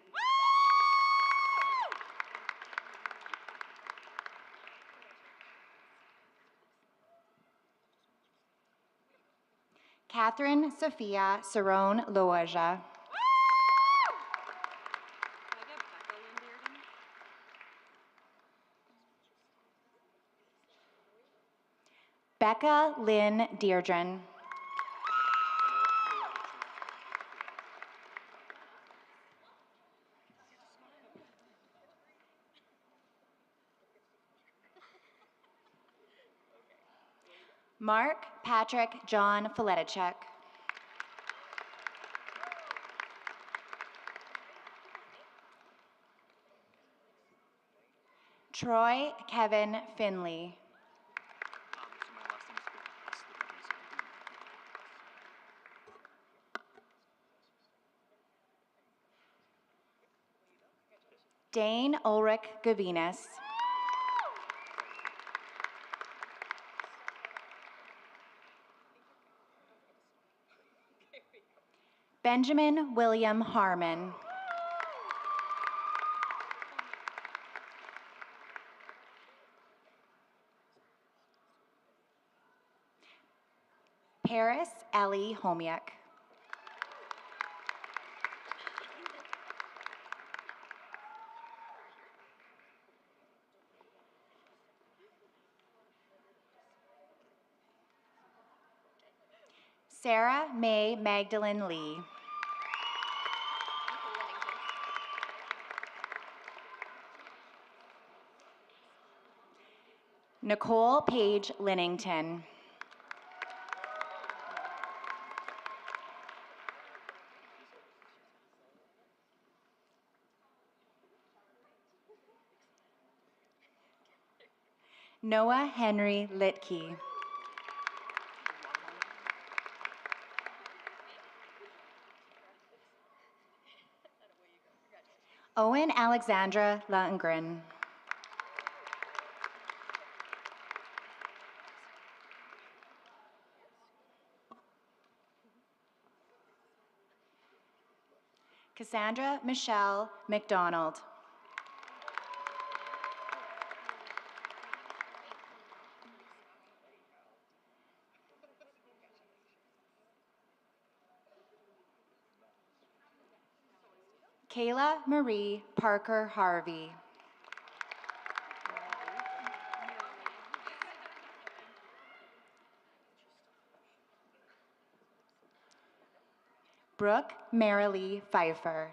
Speaker 10: Catherine Sophia Cerrone Loaja. Becca Lynn Deirdren. Mark Patrick John Filetichek. Troy Kevin Finley.
Speaker 11: So my last name is
Speaker 10: Dane Ulrich Gavinas. Benjamin William Harmon. Paris Ellie Homiak. Sarah May Magdalene Lee. Nicole Page Linnington. Noah Henry Litke. Owen Alexandra Lundgren. Cassandra Michelle McDonald. Kayla Marie Parker Harvey. Brooke Marilee Pfeiffer.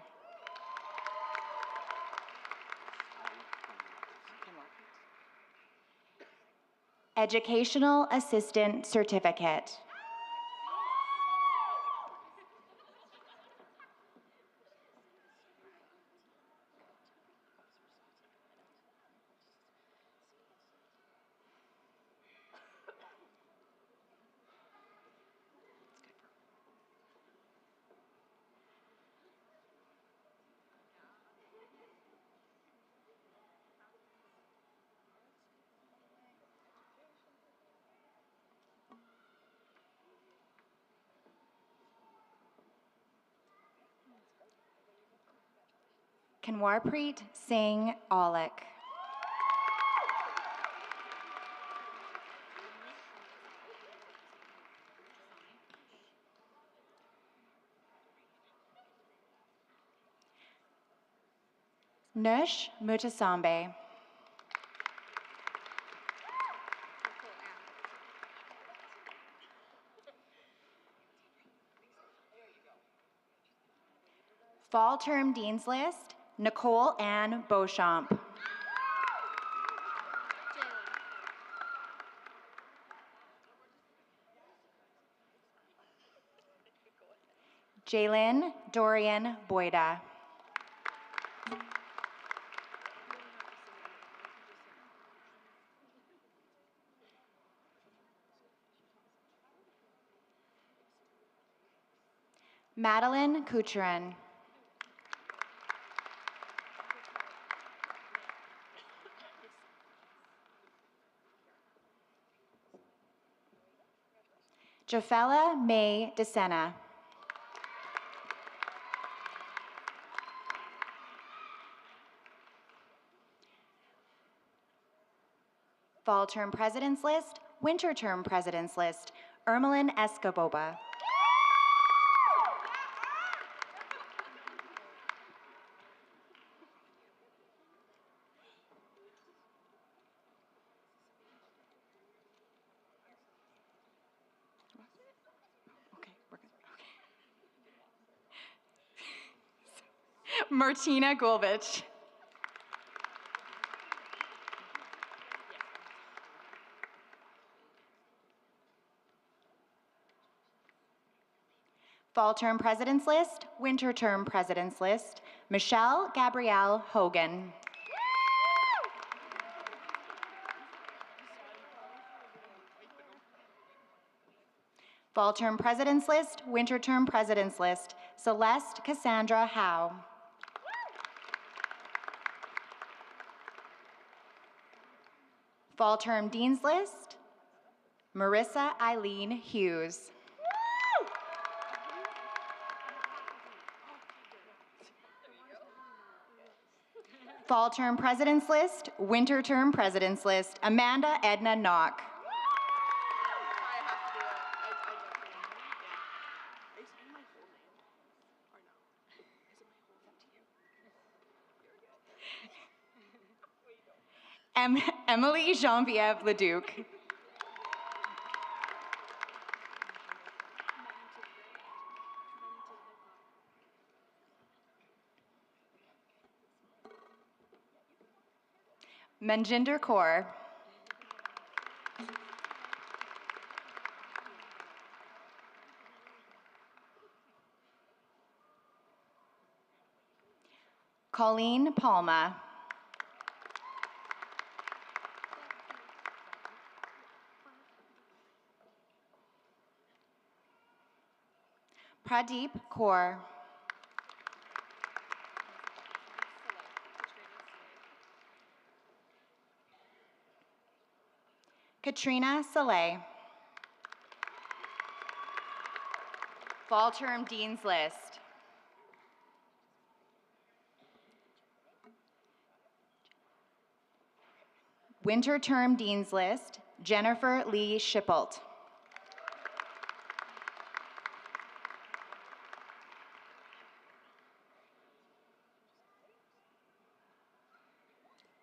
Speaker 10: Educational Assistant Certificate. Kanwarpreet Singh Aulik. Nush Mutasambe. Fall Term Dean's List, Nicole Ann Beauchamp. Jalen Dorian Boyda. Madeline Kucherin. Jafela May DeSena. Fall Term President's List, Winter Term President's List, Ermeline Escoboba. Martina Gulbich. Fall Term President's List, Winter Term President's List, Michelle Gabrielle Hogan. Fall Term President's List, Winter Term President's List, Celeste Cassandra Howe. Fall Term Dean's List, Marissa Eileen Hughes. Fall Term President's List, Winter Term President's List, Amanda Edna Knock. Emily Genevieve Leduc. Manjinder Kaur. Colleen Palma. Pradeep Kaur. Katrina Saleh. Fall Term Dean's List. Winter Term Dean's List, Jennifer Lee Schippelt.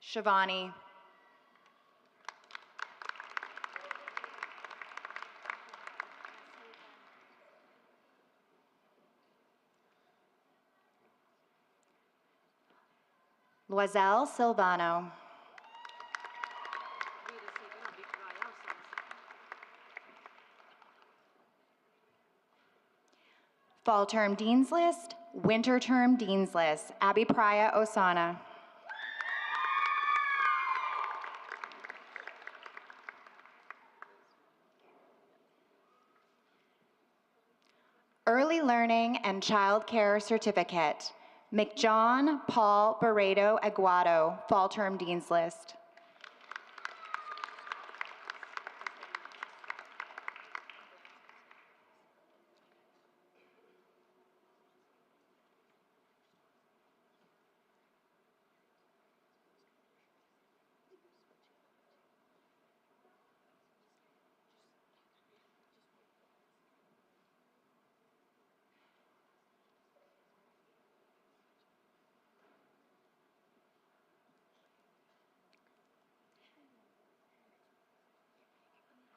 Speaker 10: Shivani. Loiselle Silvano. Fall Term Dean's List, Winter Term Dean's List, Abby Praya Osana. Early Learning and Child Care Certificate, McJohn Paul Barredo Aguado, Fall Term Dean's List.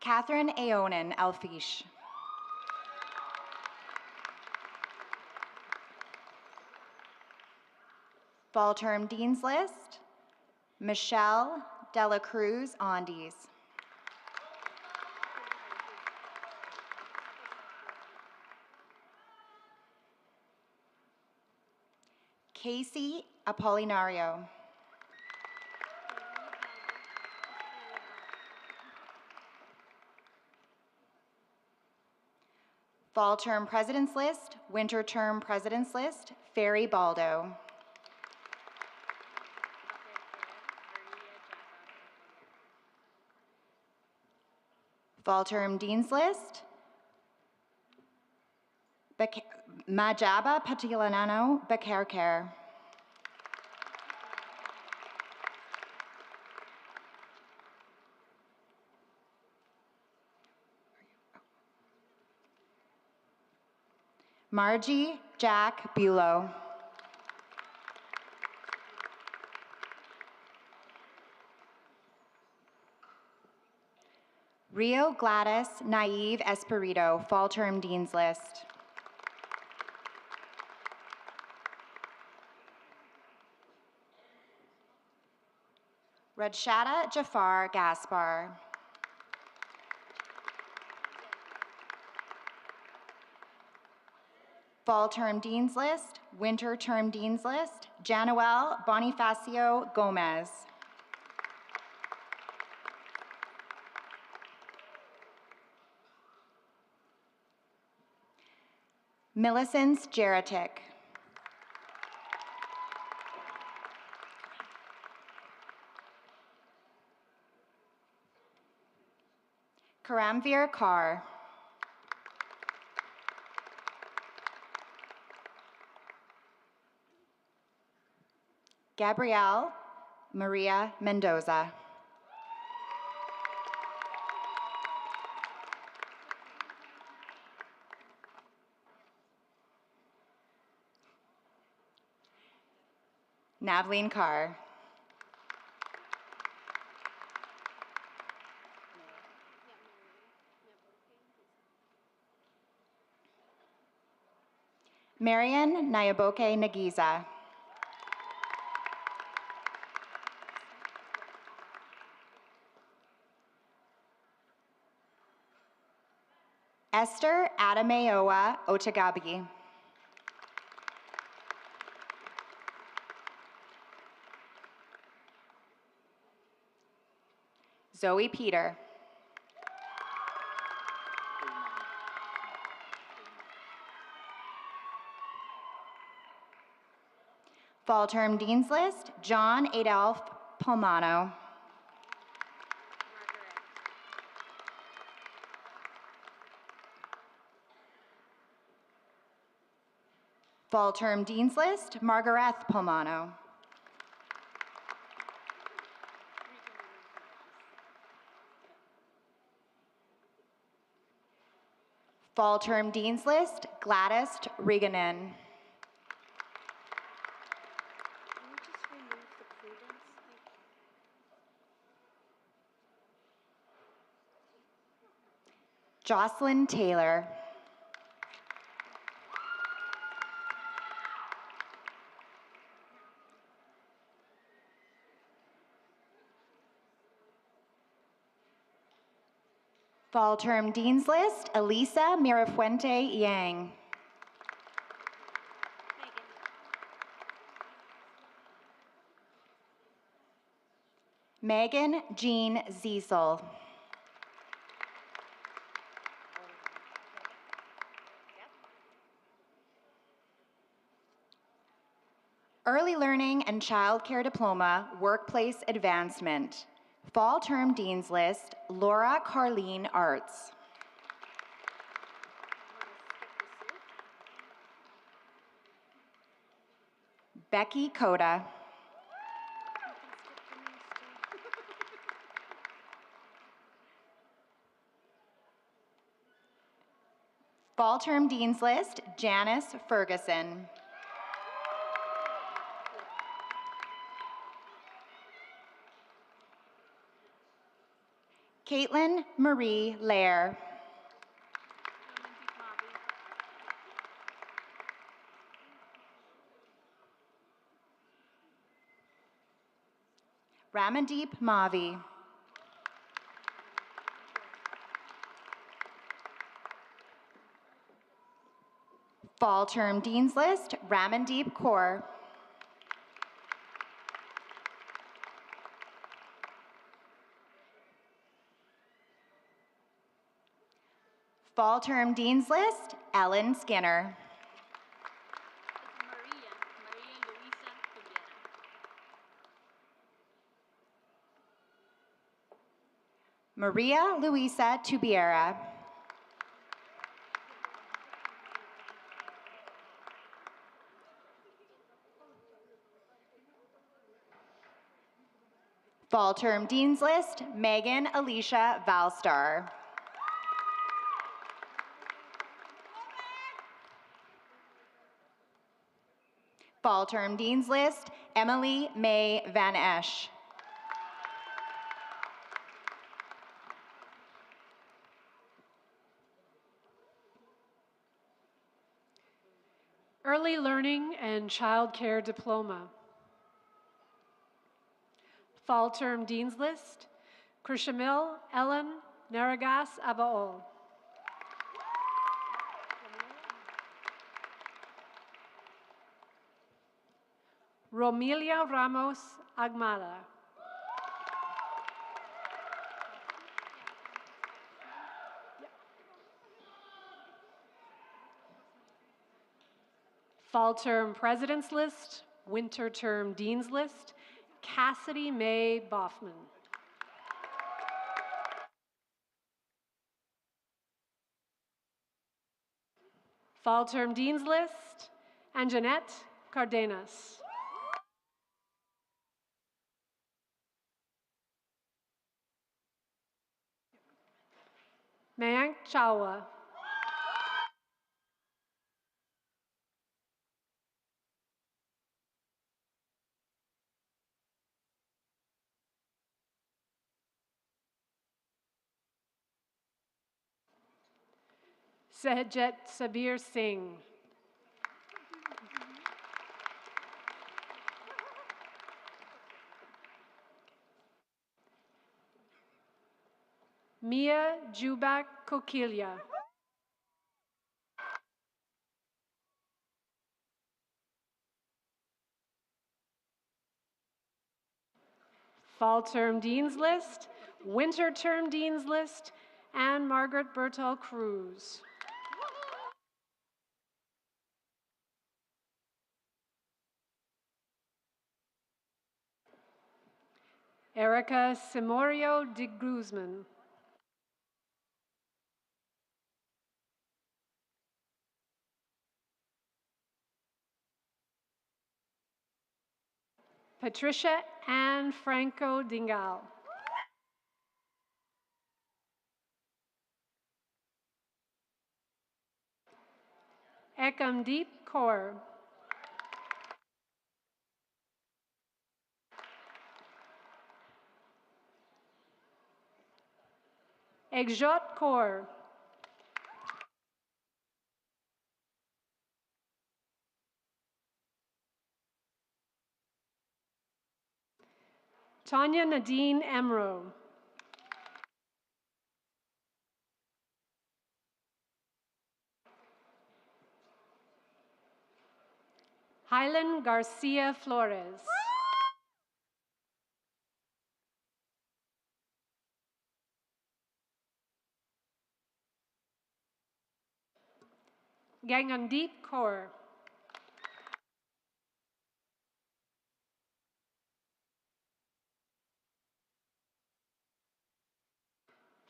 Speaker 10: Catherine Aonen Alfish. Fall Term Dean's List, Michelle Dela Cruz Andes. Casey Apolinario. Fall Term President's List, Winter Term President's List, Ferry Baldo. Fall Term Dean's List, Majaba Patilanano Bekerker. Margie Jack Bulow. Rio Gladys Naive Espirito, Fall Term Dean's List. Radshada Jafar Gaspar. Fall Term Dean's List, Winter Term Dean's List, Januel Bonifacio Gomez. Millicent Jeratic. Karamvir Kaur. Gabrielle Maria Mendoza. Navleen Carr. Marian Nyaboke Nagiza. Esther Adameoa Otagabi. Zoe Peter. Fall Term Dean's List, John Adolph Palmano. Fall Term Dean's List, Margaret Palmano. Fall Term Dean's List, Gladys Reganin. Jocelyn Taylor. Fall Term Dean's List, Elisa Mirafuente Yang. Megan Jean Ziesel. Early Learning and Child Care Diploma, Workplace Advancement. Fall Term Dean's List, Laura Carleen Arts. Becky Coda. Fall Term Dean's List, Janice Ferguson. Caitlin Marie Lair. Ramandeep Mavi. Fall Term Dean's List, Ramandeep Kaur. Fall Term Dean's List, Ellen Skinner. Maria Luisa Tubiera. Fall Term Dean's List, Megan Alicia Valstar. Fall Term Dean's List, Emily May Van Esch.
Speaker 9: Early Learning and Child Care Diploma. Fall Term Dean's List, Krishamil Ellen Naragas Abaol. Romelia Ramos Agmala. Fall Term President's List, Winter Term Dean's List, Cassidy May Boffman. Fall Term Dean's List, Anjanette Cardenas. Mayank Chawla. Sehjet Sabir Singh. Mia Jubak Kokilia. Fall Term Dean's List, Winter Term Dean's List, and Margaret Bertal Cruz. Erica Simorio de Guzman. Patricia Ann Franco Dingal. Ekamdeep Kaur. Egjot Kaur. Tanya Nadine Emro. Hylan Garcia Flores. Gangandeep Kaur.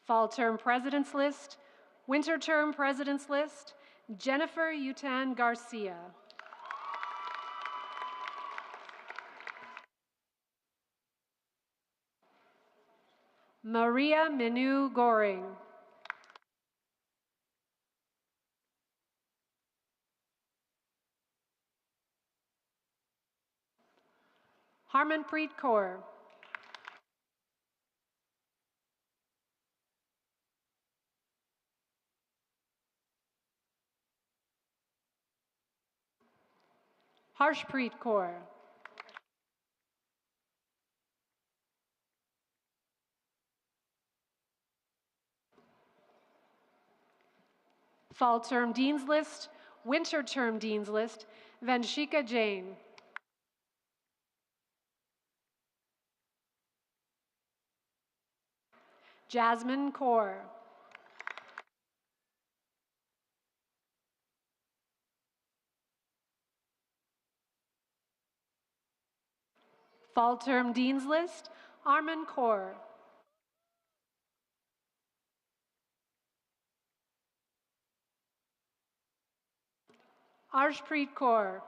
Speaker 9: Fall Term President's List, Winter Term President's List, Jennifer Yutan Garcia. Maria Minu Goring. Harmanpreet Kaur. Harshpreet Kaur. Fall Term Dean's List, Winter Term Dean's List, Vanshika Jain. Jasmine Kaur. Fall Term Dean's List, Armin Kaur. Arshpreet Kaur.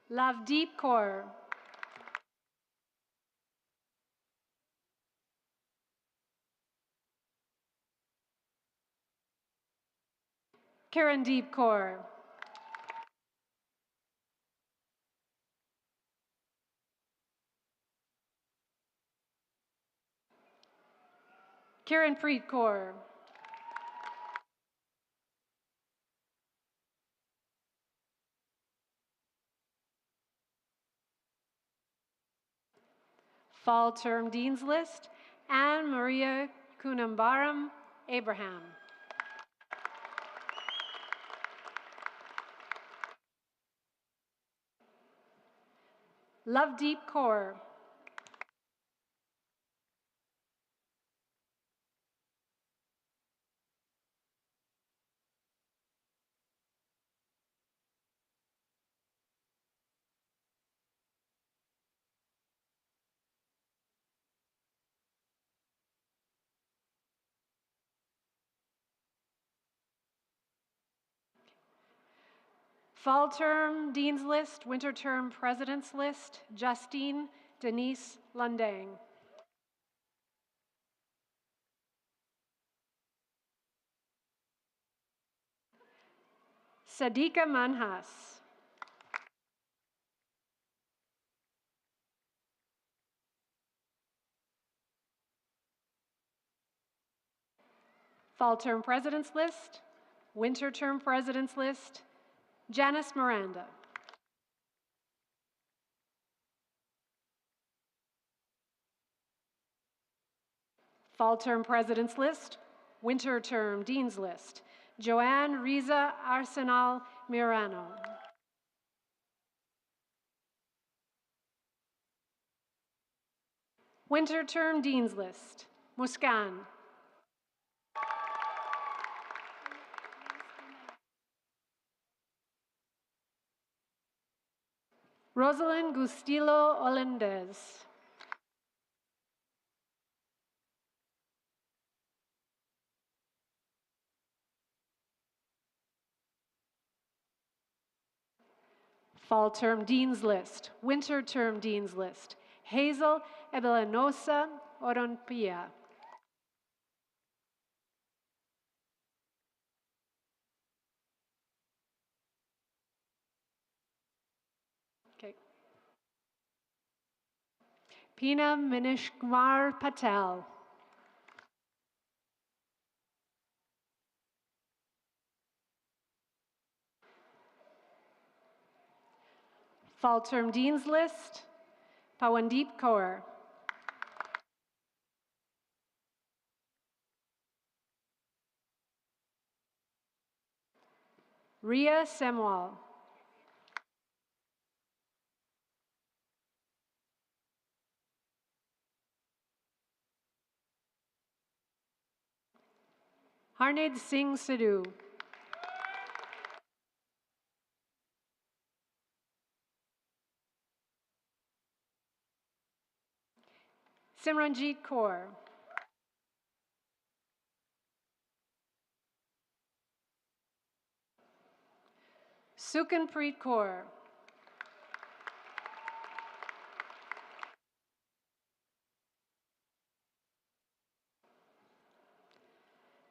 Speaker 9: Lavdeep Kaur. Kirandeep Kaur. Kiranpreet Kaur. Fall Term Dean's List, Anne Maria Kunambaram Abraham. Lovedeep Kaur. Fall Term Dean's List, Winter Term President's List, Justine Denise Lundang. Sadika Manhas. Fall Term President's List, Winter Term President's List, Janice Miranda. Fall Term President's List, Winter Term Dean's List, Joanne Riza Arsenal Mirano. Winter Term Dean's List, Muskan. Rosalind Gustilo Olendez. Fall Term Dean's List, Winter Term Dean's List, Hazel Ebelenosa Oronpia. Okay. Pina Minishkumar Patel. Fall Term Dean's List, Pawandeep Kaur. Ria Semwal. Harned Singh Sidhu. Simranjeet Kaur. Sukanpreet Kaur.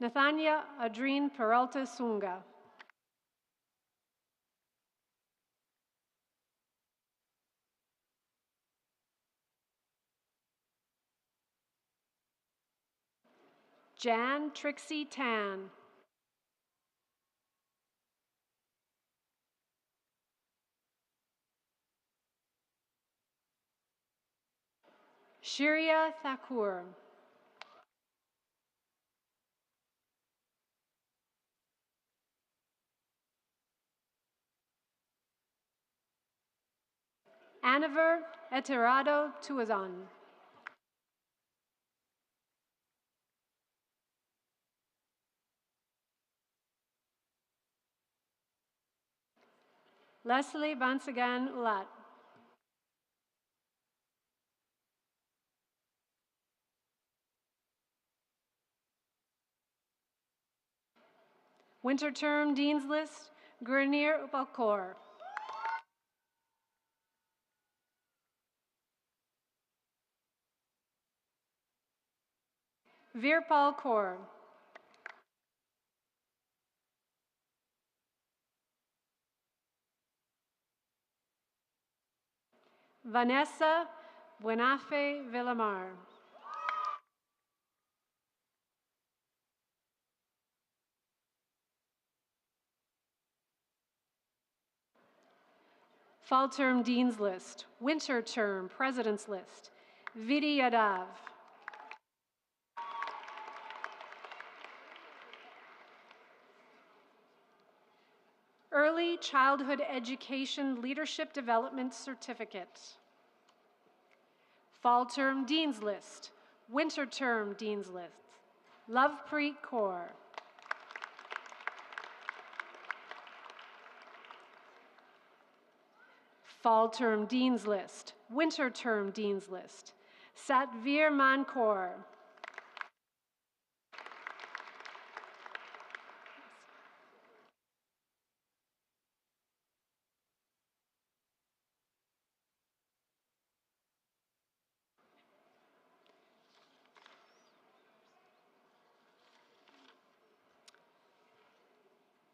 Speaker 9: Nathania Adreen Peralta Sunga. Jan Trixie Tan. Shirya Thakur. Aniver Eterado Tuazan. Leslie Bansagan Ulat. Winter Term Dean's List, Gurneer Upalkor. Virpal Kaur. Vanessa Buenafe Villamar. Fall Term Dean's List, Winter Term President's List, Vidi Yadav. Early Childhood Education Leadership Development Certificate. Fall Term Dean's List, Winter Term Dean's List, Lovepreet Kaur. Fall Term Dean's List, Winter Term Dean's List, Satvir Mankor.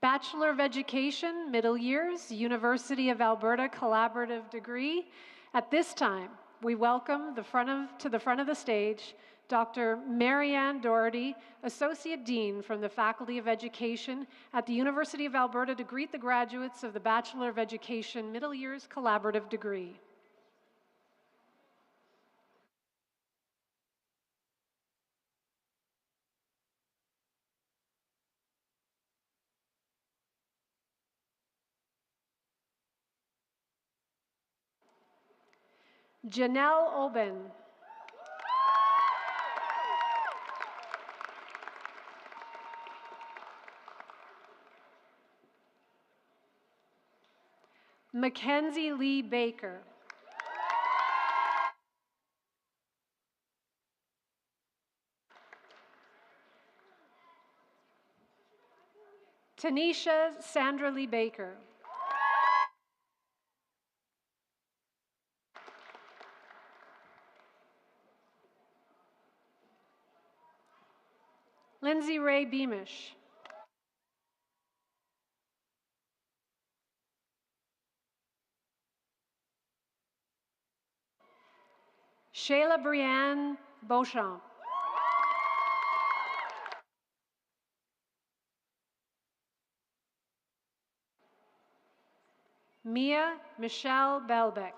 Speaker 9: Bachelor of Education, Middle Years, University of Alberta Collaborative Degree. At this time, we welcome to the front of the stage Dr. Marianne Doherty, Associate Dean from the Faculty of Education at the University of Alberta, to greet the graduates of the Bachelor of Education, Middle Years Collaborative Degree. Janelle Oben. Mackenzie Lee Baker. Tanisha Sandra Lee Baker. Lindsay Ray Beamish. Shayla Brianne Beauchamp. Mia Michelle Belbeck.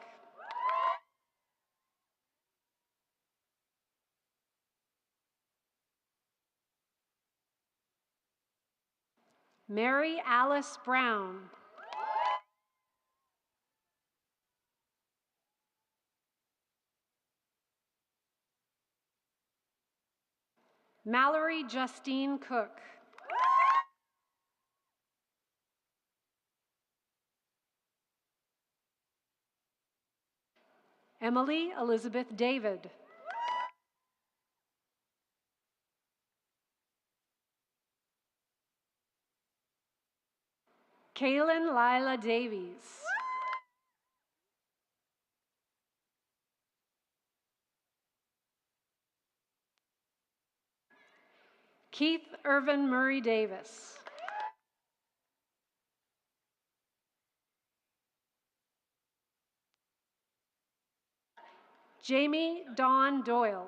Speaker 9: Mary Alice Brown. Mallory Justine Cook. Emily Elizabeth David. Kaylin Lila Davies. Keith Irvin Murray Davis. Jamie Dawn Doyle.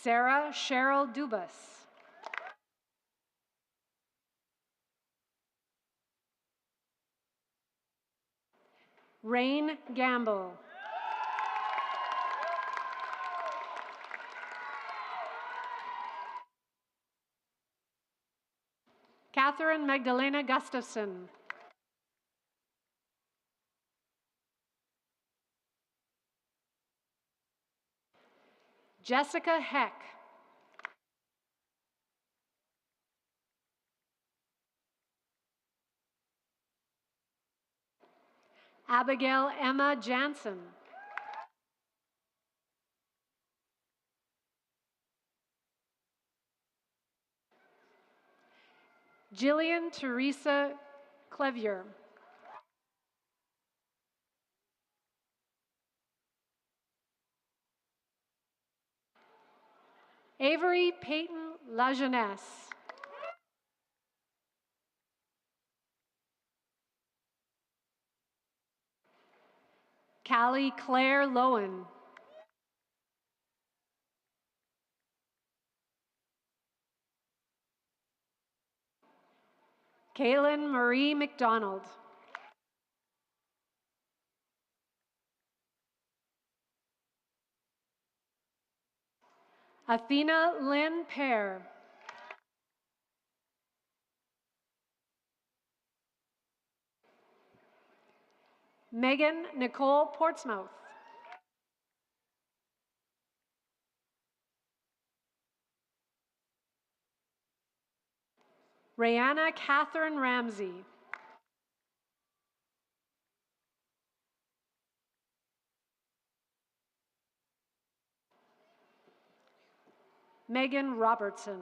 Speaker 9: Sarah Cheryl Dubas. Rain Gamble. Catherine Magdalena Gustafson. Jessica Heck. Abigail Emma Jansen. Jillian Teresa Clevier. Avery Peyton Lajeunesse. Callie Claire Lowen. Kaylin Marie McDonald. Athena Lynn Pear. Megan Nicole Portsmouth. Rayanna Catherine Ramsey. Megan Robertson.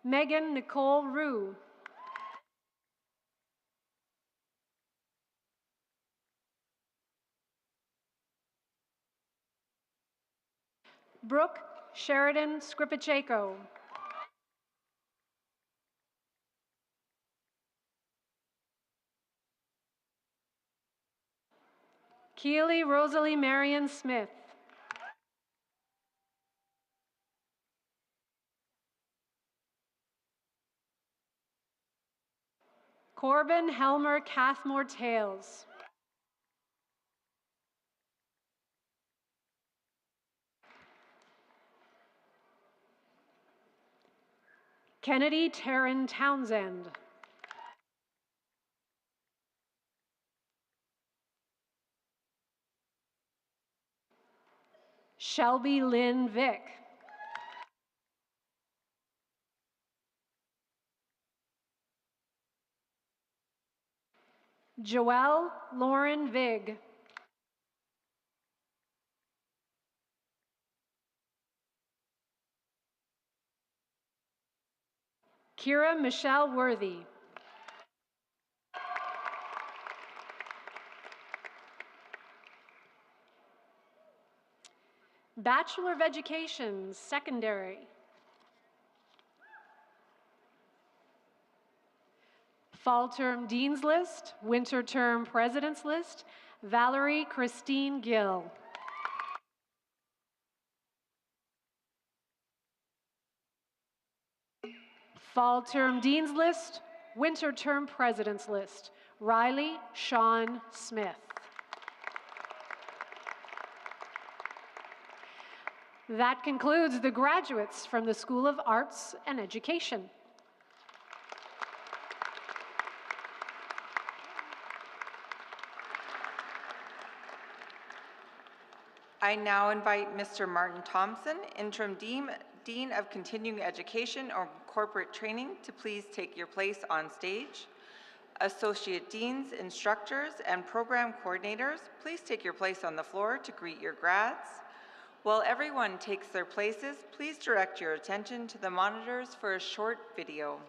Speaker 9: Megan Nicole Rue. Brooke Sheridan Skripichenko. Keely Rosalie Marion Smith. Corbin Helmer Cathmore Tales. Kennedy Taryn Townsend. Shelby Lynn Vick. Joelle Lauren Vig. Kira Michelle Worthy. Bachelor of Education, Secondary. Fall Term Dean's List, Winter Term President's List, Valerie Christine Gill. Fall Term Dean's List, Winter Term President's List, Riley Sean Smith. That concludes the graduates from the School of Arts and Education.
Speaker 2: I now invite Mr. Martin Thompson, Interim Dean of Continuing Education or Corporate Training, to please take your place on stage. Associate Deans, Instructors, and Program Coordinators, please take your place on the floor to greet your grads. While everyone takes their places, please direct your attention to the monitors for a short video.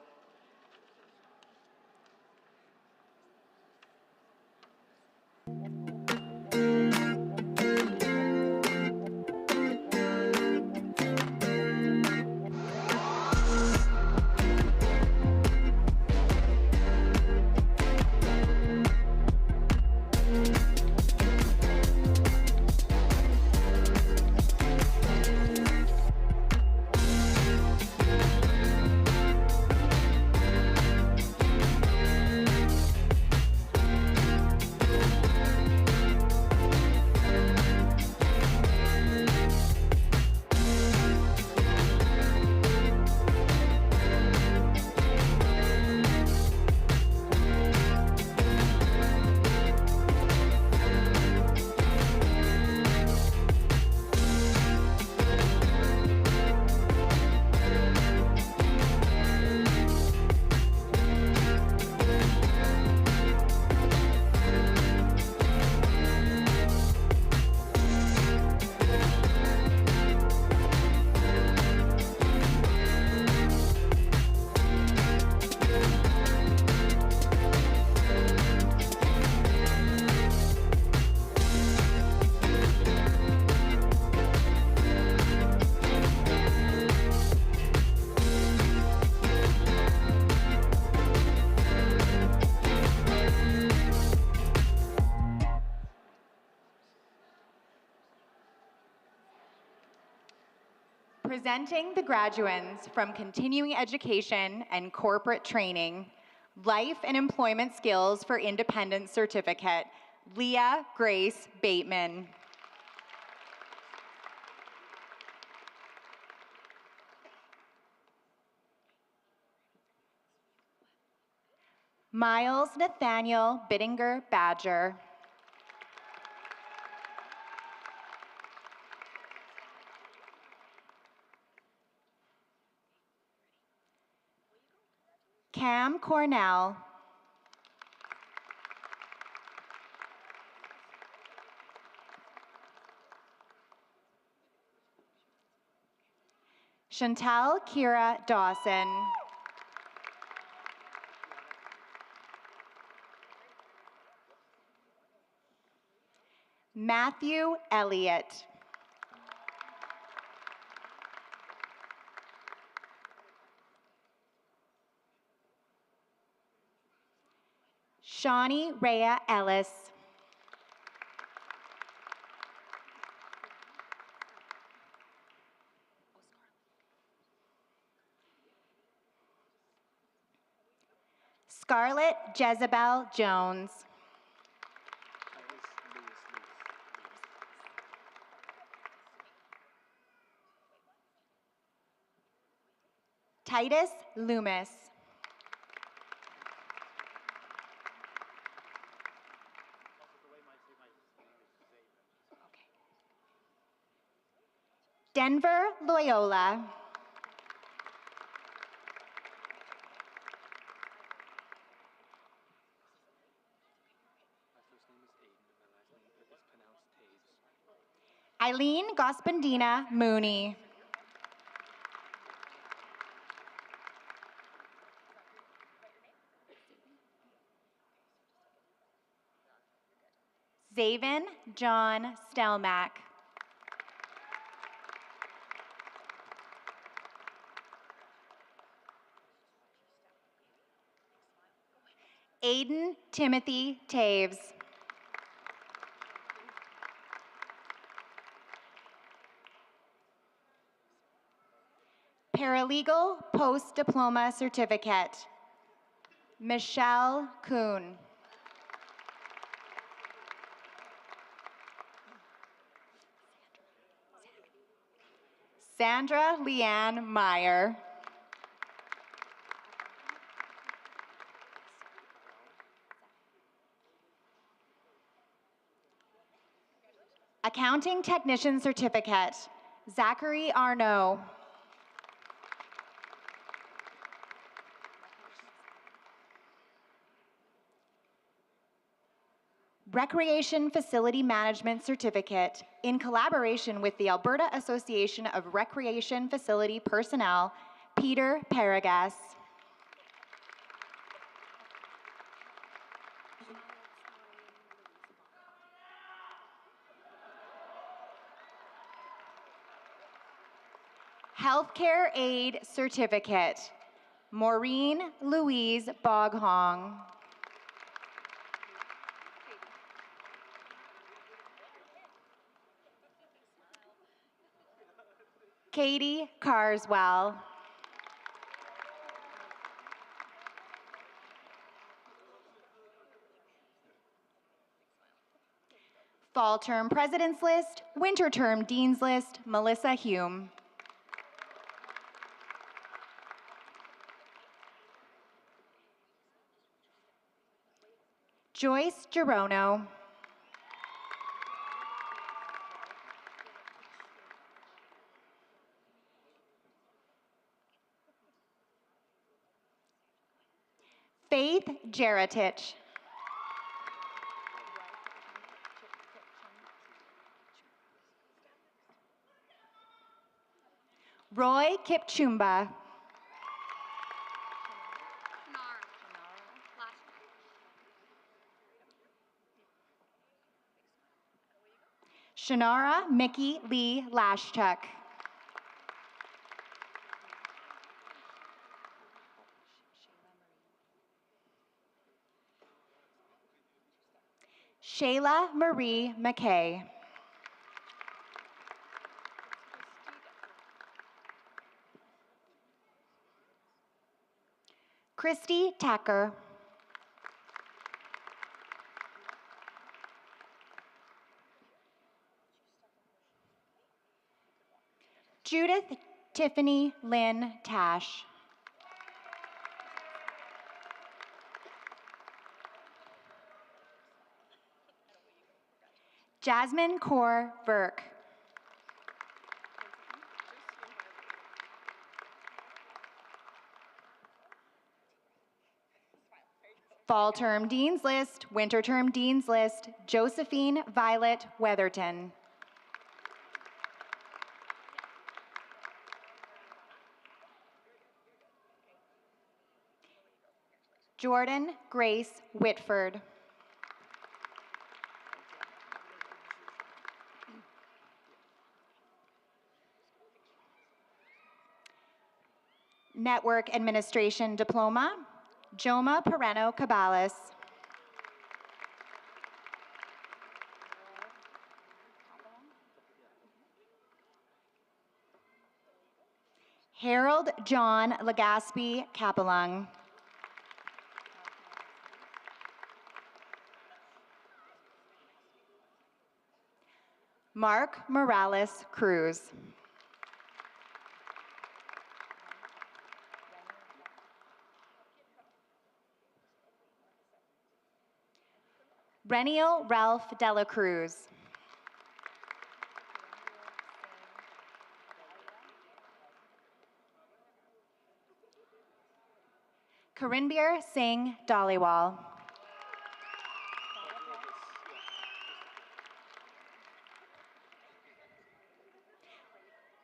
Speaker 10: Presenting the graduates from continuing education and corporate training, life and employment skills for independence certificate, Leah Grace Bateman. Miles Nathaniel Bittinger Badger. Cam Cornell. Chantal Kira Dawson. Matthew Elliott. Shawnee Rhea Ellis. Scarlett Jezebel Jones. Titus Loomis. Denver Loyola. Eileen Gospendina Mooney. Zaven John Stelmack. Aiden Timothy Taves. Paralegal Post-Diploma Certificate, Michelle Kuhn. Sandra Leanne Meyer. Accounting Technician Certificate, Zachary Arnaud. Recreation Facility Management Certificate in collaboration with the Alberta Association of Recreation Facility Personnel, Peter Paragas. Healthcare Aid Certificate, Maureen Louise Boghong. Katie Carswell. Fall Term President's List, Winter Term Dean's List, Melissa Hume. Joyce Gerono. Faith Jeritich. Roy Kipchumba. Shanara Mickey Lee Lashchuk. Shayla Marie McKay. Christy Tacker. Judith Tiffany Lynn Tash. Jasmine Kaur Burke. Fall Term Dean's List, Winter Term Dean's List, Josephine Violet Weatherton. Jordan Grace Whitford. Network Administration Diploma, Joma Pereno Cabales. Harold John Legaspi Capelung. Mark Morales Cruz. Reniel Ralph Dela Cruz. Karinbir Singh Dhaliwal.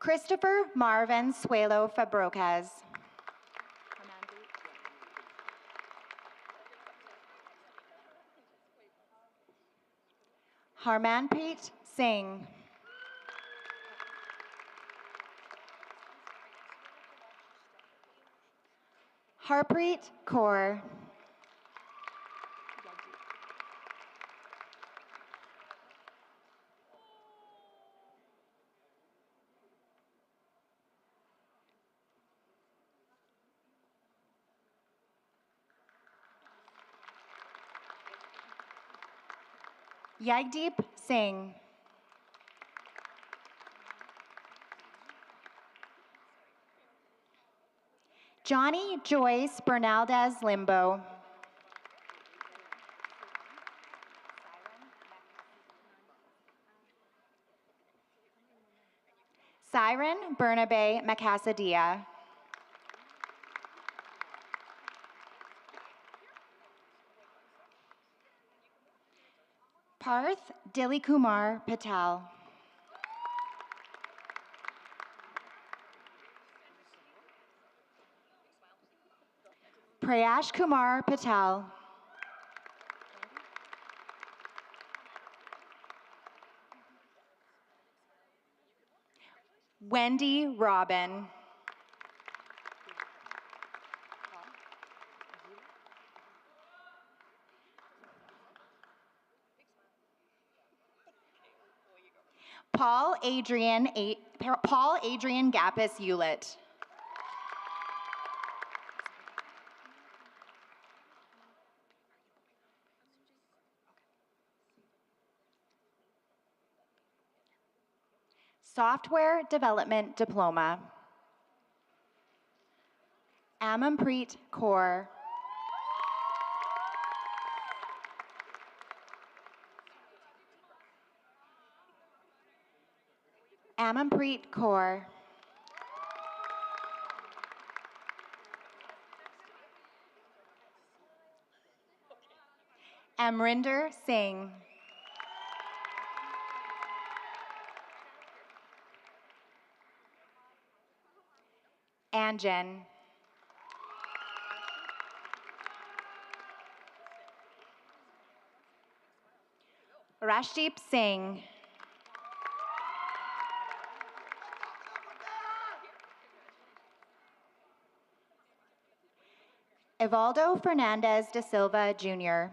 Speaker 10: Christopher Marvin Suelo Fabrocas. Harmanpreet Singh. Harpreet Kaur. Yagdeep Singh. Johnny Joyce Bernaldez Limbo. Siren Bernabe Macasadia. Parth Dilikumar Patel. Prayash Kumar Patel. Wendy Robin. Paul Adrian Gapis Hewlett. Software Development Diploma. Amanpreet Kaur. Amanpreet Kaur. Amrinder Singh. Anjan. Rashdeep Singh. Evaldo Fernandez da Silva, Jr.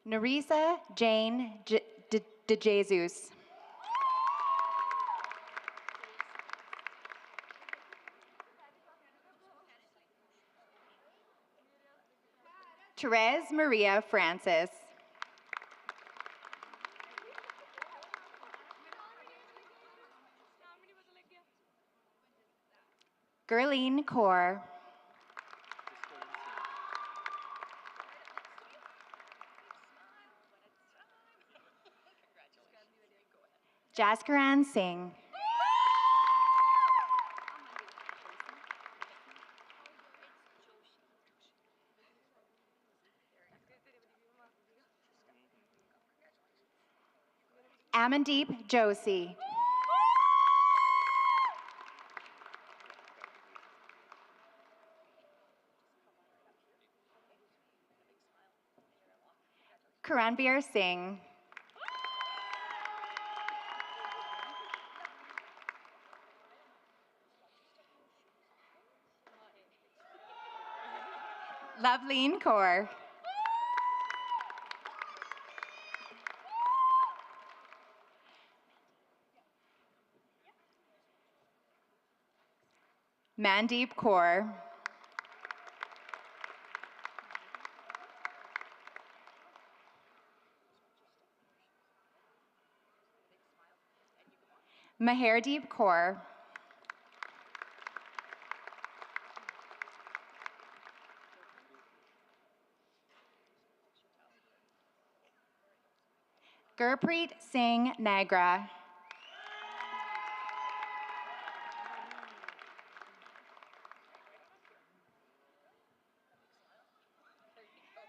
Speaker 10: Narisa Jane De Jesus. Therese Maria Francis. Gerline Kaur. Jaskaran Singh. Amandeep Joshi. Karanveer Singh. Loveleen Kaur. Mandeep Kaur. Maherdeep Kaur. Gurpreet Singh Nagra.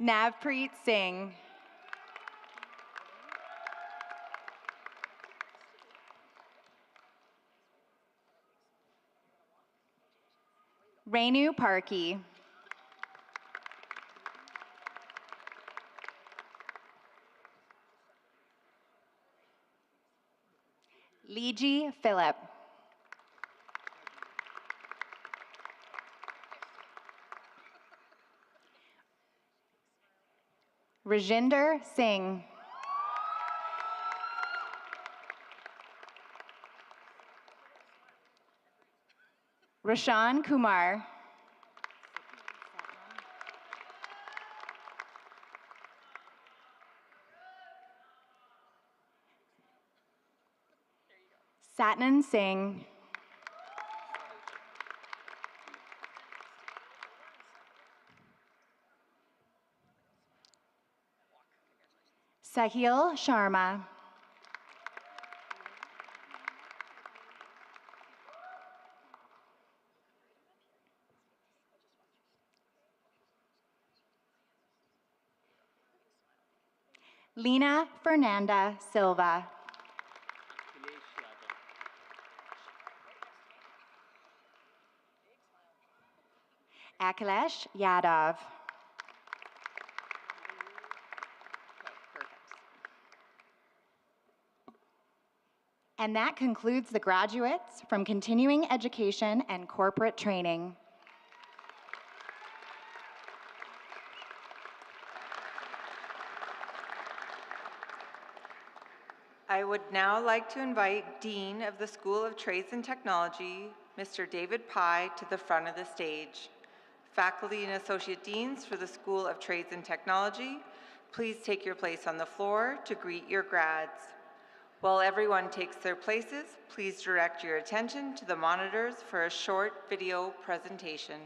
Speaker 10: Navpreet Singh. Renu Parkey. Leji Philip. Rajinder Singh. Rashan Kumar. Satnan Singh. Sahil Sharma. Lena Fernanda Silva. Akhilesh Yadav. And that concludes the graduates from continuing education and corporate training.
Speaker 2: I would now like to invite Dean of the School of Trades and Technology, Mr. David Pye, to the front of the stage. Faculty and Associate Deans for the School of Trades and Technology, please take your place on the floor to greet your grads. While everyone takes their places, please direct your attention to the monitors for a short video presentation.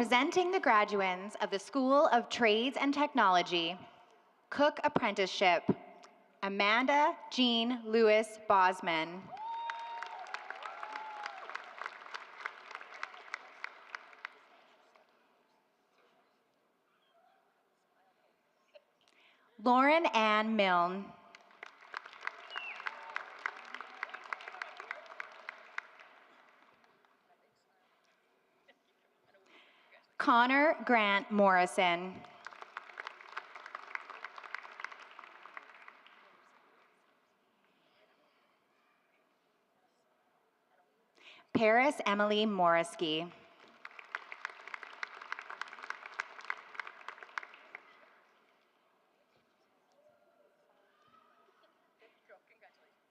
Speaker 10: Presenting the graduates of the School of Trades and Technology, Cook Apprenticeship, Amanda Jean Lewis Bosman. Lauren Ann Milne. Connor Grant Morrison. Paris Emily Morisky.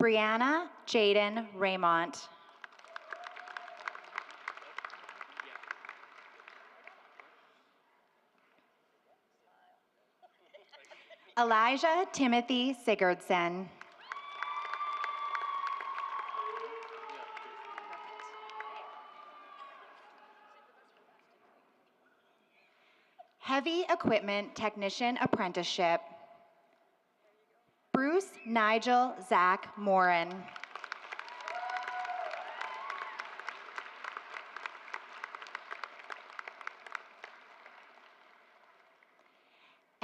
Speaker 10: Brianna Jaden Raymont. Elijah Timothy Sigurdsson. Heavy Equipment Technician Apprenticeship, Bruce Nigel Zach Morin.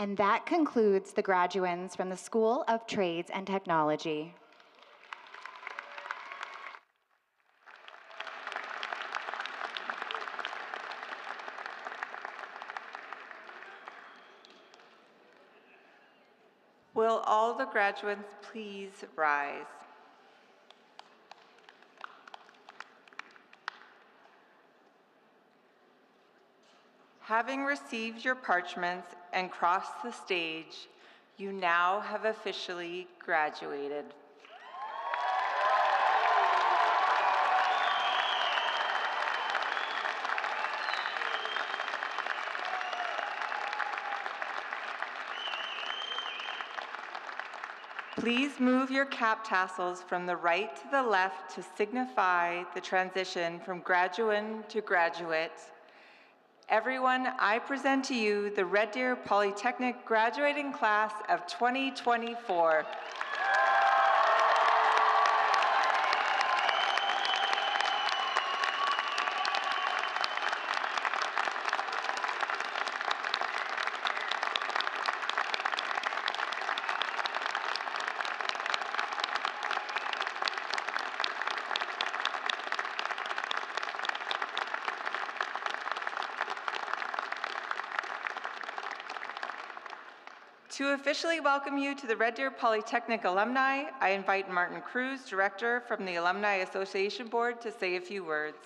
Speaker 10: And that concludes the graduands from the School of Trades and Technology.
Speaker 2: Will all the graduates please rise? Having received your parchments and crossed the stage, you now have officially graduated. Please move your cap tassels from the right to the left to signify the transition from graduand to graduate. Everyone, I present to you the Red Deer Polytechnic graduating class of 2024. To officially welcome you to the Red Deer Polytechnic alumni, I invite Martin Cruz, Director from the Alumni Association Board, to say a few words.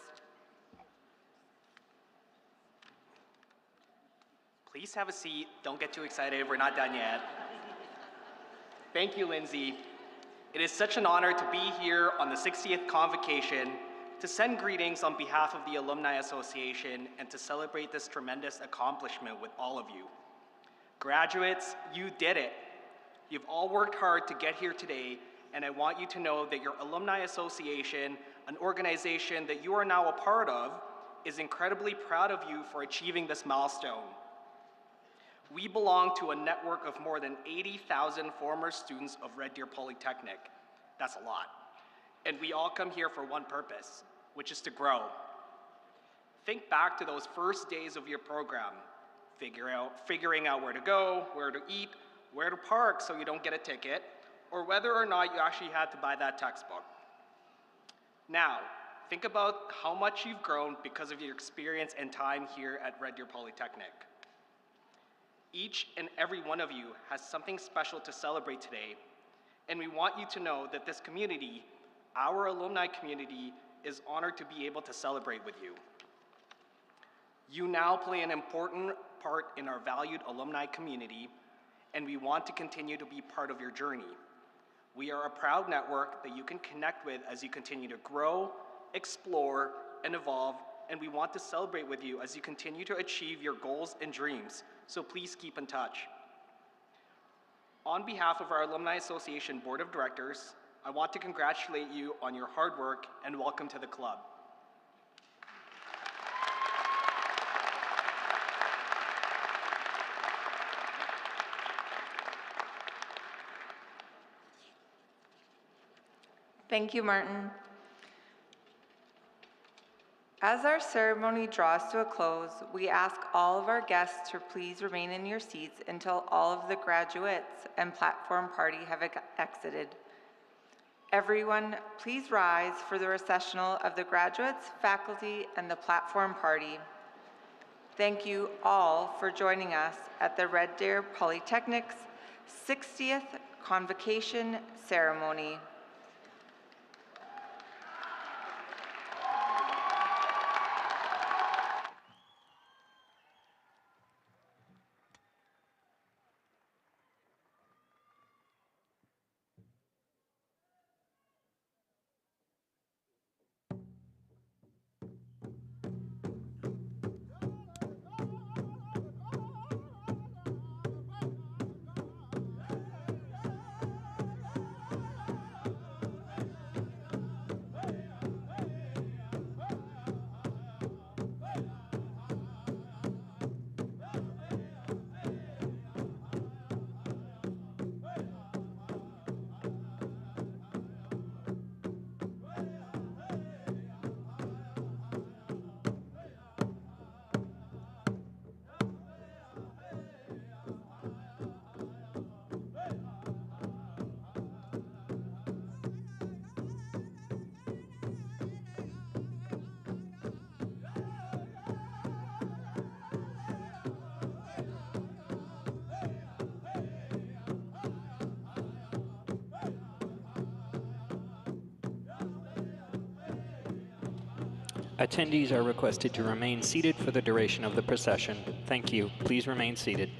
Speaker 12: Please have a seat. Don't get too excited. We're not done yet. Thank you, Lindsay. It is such an honor to be here on the 60th Convocation to send greetings on behalf of the Alumni Association and to celebrate this tremendous accomplishment with all of you. Graduates, you did it. You've all worked hard to get here today, and I want you to know that your Alumni Association, an organization that you are now a part of, is incredibly proud of you for achieving this milestone. We belong to a network of more than 80,000 former students of Red Deer Polytechnic. That's a lot. And we all come here for one purpose, which is to grow. Think back to those first days of your program. Figuring out where to go, where to eat, where to park so you don't get a ticket, or whether or not you actually had to buy that textbook. Now, think about how much you've grown because of your experience and time here at Red Deer Polytechnic. Each and every one of you has something special to celebrate today, and we want you to know that this community, our alumni community, is honored to be able to celebrate with you. You now play an important part in our valued alumni community, and we want to continue to be part of your journey. We are a proud network that you can connect with as you continue to grow, explore, and evolve, and we want to celebrate with you as you continue to achieve your goals and dreams, so please keep in touch. On behalf of our Alumni Association Board of Directors, I want to congratulate you on your hard work and welcome to the club.
Speaker 2: Thank you, Martin. As our ceremony draws to a close, we ask all of our guests to please remain in your seats until all of the graduates and platform party have exited. Everyone, please rise for the recessional of the graduates, faculty, and the platform party. Thank you all for joining us at the Red Deer Polytechnic's 60th Convocation ceremony.
Speaker 1: Attendees are requested to remain seated for the duration of the procession. Thank you. Please remain seated.